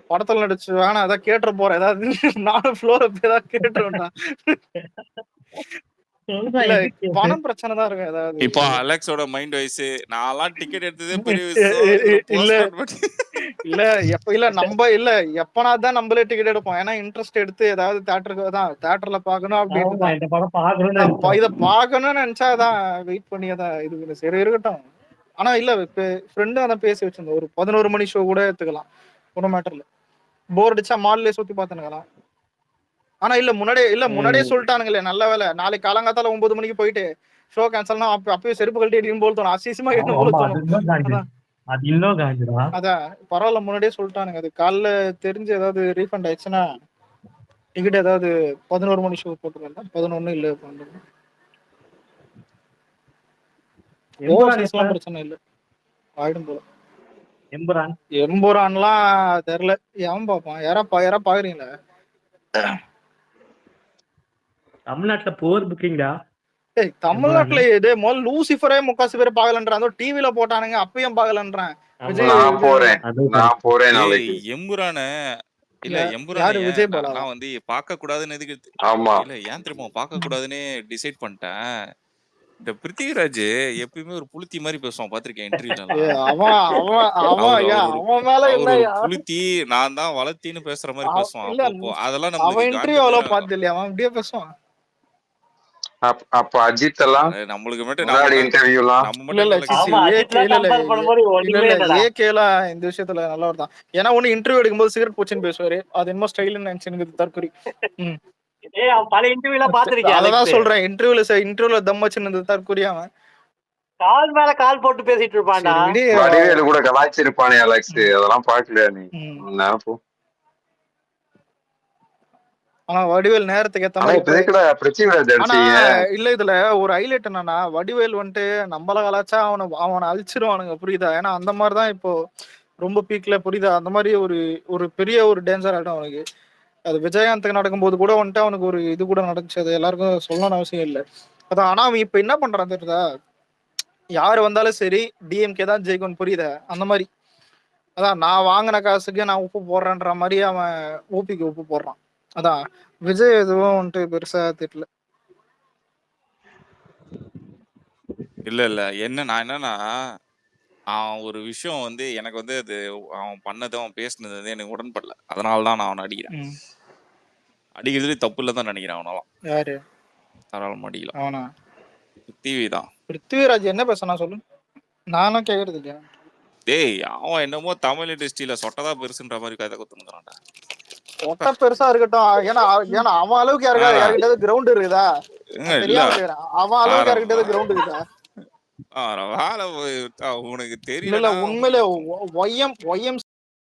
படத்துல நடிச்சு வேணா ஏதாவது கேட்டுற போறேன். ஏதாவது நானும் ஃப்ளோர போய் ஏதாவது கேட்டுருவேன்டா. சொல்றா, இல்ல எதுக்கு case? பணம் பிரச்சனை தான் இருக்கும் ஏதாவது. இப்போ அலெக்ஸோட மைண்ட் வைஸ் நான்லாம் டிக்கெட் எடுத்ததே பெரிய இல்ல விஷயம். இல்ல இல்ல நம்ம இல்ல எப்பனாதான் நம்மளே டிக்கெட் எடுப்போம். ஏன்னா இன்ட்ரெஸ்ட் எடுத்து ஏதாவது தேட்டருக்கு தான் தேட்டர்ல பாக்கணும் அப்படின்னு ஆமா, தான். இந்த படம் பார்க்கணும்னு நினைச்சோம். இத பாக்கணும்னு நினைச்சாதான் வெயிட் பண்ணியதான் இது சரி இருக்கட்டும். ஆனா இல்ல ஃப்ரெண்டும் அதான் பேசி வச்சிருந்தோம். ஒரு 11 மணி ஷோ கூட எடுத்துக்கலாம், ஒன்றும் மேட்டர் இல்ல. போர் அடிச்சா மால்லே சுத்தி பாத்துனுக்கலாம். ஆனா இல்ல முன்னாடியே சொல்லிட்டானுங்களே, நல்ல வேலை. நாளைக்கு காலங்காத்தால 9 மணிக்கு போயிட்டு ஷோ கேன்சல்னா அப்பயே செருப்பு கழட்டி அடிக்கும் போல தோணும். அசிசமா என்ன போல ஆமா, தோணும். அது இன்னும் காஞ்சிடா. அதான் பரவாயில்ல, முன்னாடியே சொல்லிட்டானுங்க. அது காலைல தெரிஞ்சு ஏதாவது ரீஃபண்ட் ஆயிடுச்சுன்னா டிக்கெட் ஏதாவது 11 மணி ஷோ போட்டுருந்தா 11 இல்ல 12. ஓவர்சீஸ்லாம் பிரச்சனை இல்ல, ஆயிடும் போல. எம்புரான்லாம் தெரியல, எவன் பாப்பான்? யாரா பாக்குறீங்களா? தமிழ்நாட்டுல போர் புக்கிங்டா. தமிழ்நாட்டுல இது முதல்ல லூசிஃபரே முக்காசு பேர் பாக்கலன்றான். அதோ டிவில போட்டானுங்க, அப்பயும் பாக்கலன்றான். நான் போறேன் நாளைக்கு. எம்புரான இல்ல யாரு எம்புரான விஜய் போல? நான் வந்து பார்க்க கூடாதுன்னு எதுக்கு ஆமா, இல்ல ஏன் தெரியுமா பார்க்க கூடாதுன்னு டிசைட் பண்ணிட்டேன். இந்த பிருத்திவிராஜ் எப்பயுமே ஒரு புளுத்தி மாதிரி பேசுவான், பாத்திருக்கேன் இன்டர்வியூல. அவன் மேல என்ன புளுத்தி நான் தான் வளர்த்தின்னு பேசுற மாதிரி பேசுவான். இல்ல, அப்போ அதெல்லாம் அவன் நம்ம இன்டர்வியூ அவ்வளவு பார்த்தது இல்லையா? அவன் அப்படியே பேசுவான். அப்ப அஜித் எல்லாம் நம்மளுக்கு மட்டும் முன்னாடி இன்டர்வியூலாம் இல்ல இல்ல ஆமா, அஜித்லாம் compare பண்ணும்போது ஒண்ணுமே இல்லடா. ஏகேலாம் இந்த விஷயத்துல நல்லவர் தான். ஏன்னா ஒண்ணு இன்டர்வியூ எடுக்கும்போது சிகரெட் பூச்சின்னு பேசுவாரு. அது என்னமோ ஸ்டைல்னு நினைச்சு தற்கொலை. ஏய், அவன் பல இன்டர்வியூல பாத்திருக்கேன். அதான் சொல்றேன், இன்டர்வியூல தம் வச்சுன்னு தற்கொலை. அவன் கால் மேல கால் போட்டு பேசிட்டு இருப்பான்டா. வடிவேலு கூட கலாய்ச்சிருப்பானே அலெக்ஸ், அதெல்லாம் பாக்கலையா நீ? நினைப்போ. ஆனா வடிவேல் நேரத்துக்கு ஏத்த மாதிரி. ஆனா இல்ல, இதுல ஒரு ஹைலைட் என்னன்னா, வடிவேல் வந்துட்டு நம்மள கலாச்சா அவனை அழிச்சிருவானுங்க, புரியுதா? ஏன்னா அந்த மாதிரிதான் இப்போ ரொம்ப பீக்ல, புரியுதா? அந்த மாதிரி ஒரு பெரிய ஒரு டேஞ்சர் ஆயிடும் அவனுக்கு. அது விஜயகாந்துக்கு நடக்கும்போது கூட வந்துட்டு அவனுக்கு ஒரு இது கூட நடந்துச்சு. அது எல்லாருக்கும் சொல்லணும்னு அவசியம் இல்லை. அதான். ஆனா அவன் இப்ப என்ன பண்றான் தெரியுதா? யாரு வந்தாலும் சரி டிஎம்கே தான் ஜெயிக்கும், புரியுதா? அந்த மாதிரி. அதான் நான் வாங்கின காசுக்கு நான் உப்பு போடுறேன்ற மாதிரி அவன் ஊபிக்கு உப்பு போடுறான். அதான் விஜய் எதுவும் வந்துட்டு பெருசா தெரியல. இல்ல நான் என்னன்னா, அவன் ஒரு விஷயம் வந்து எனக்கு வந்து அது அவன் பண்ணது அவன் பேசினது வந்து எனக்கு உடன்படல. அதனாலதான் நான் அவனை அடிக்கிறேன். அடிக்கிறதுல தப்பு இல்ல தான் நினைக்கிறேன். அவனாலாம் யாரு தாராளமா அடிக்கலாம். அவனா? பிருத்திவி தான். பிருத்திவிராஜ் என்ன பேசனா சொல்லு, நானும் கேக்குறது இல்லையா? டேய், அவன் என்னமோ தமிழ் இண்டஸ்ட்ரியில சொட்டதான் பெருசுன்ற மாதிரி கதை குத்துனுக்குறான்டா. ஒட்ட பெருசா இருக்கட்டும். ஏன்னா அவன் அளவுக்கு யாருக்கிட்ட கிரவுண்ட் இருக்குதா? அவன் அளவுக்கு யாருக்கிட்ட கிரவுண்ட் இருக்குதா? உனக்கு தெரியல. உண்மையிலே ஒய்எம்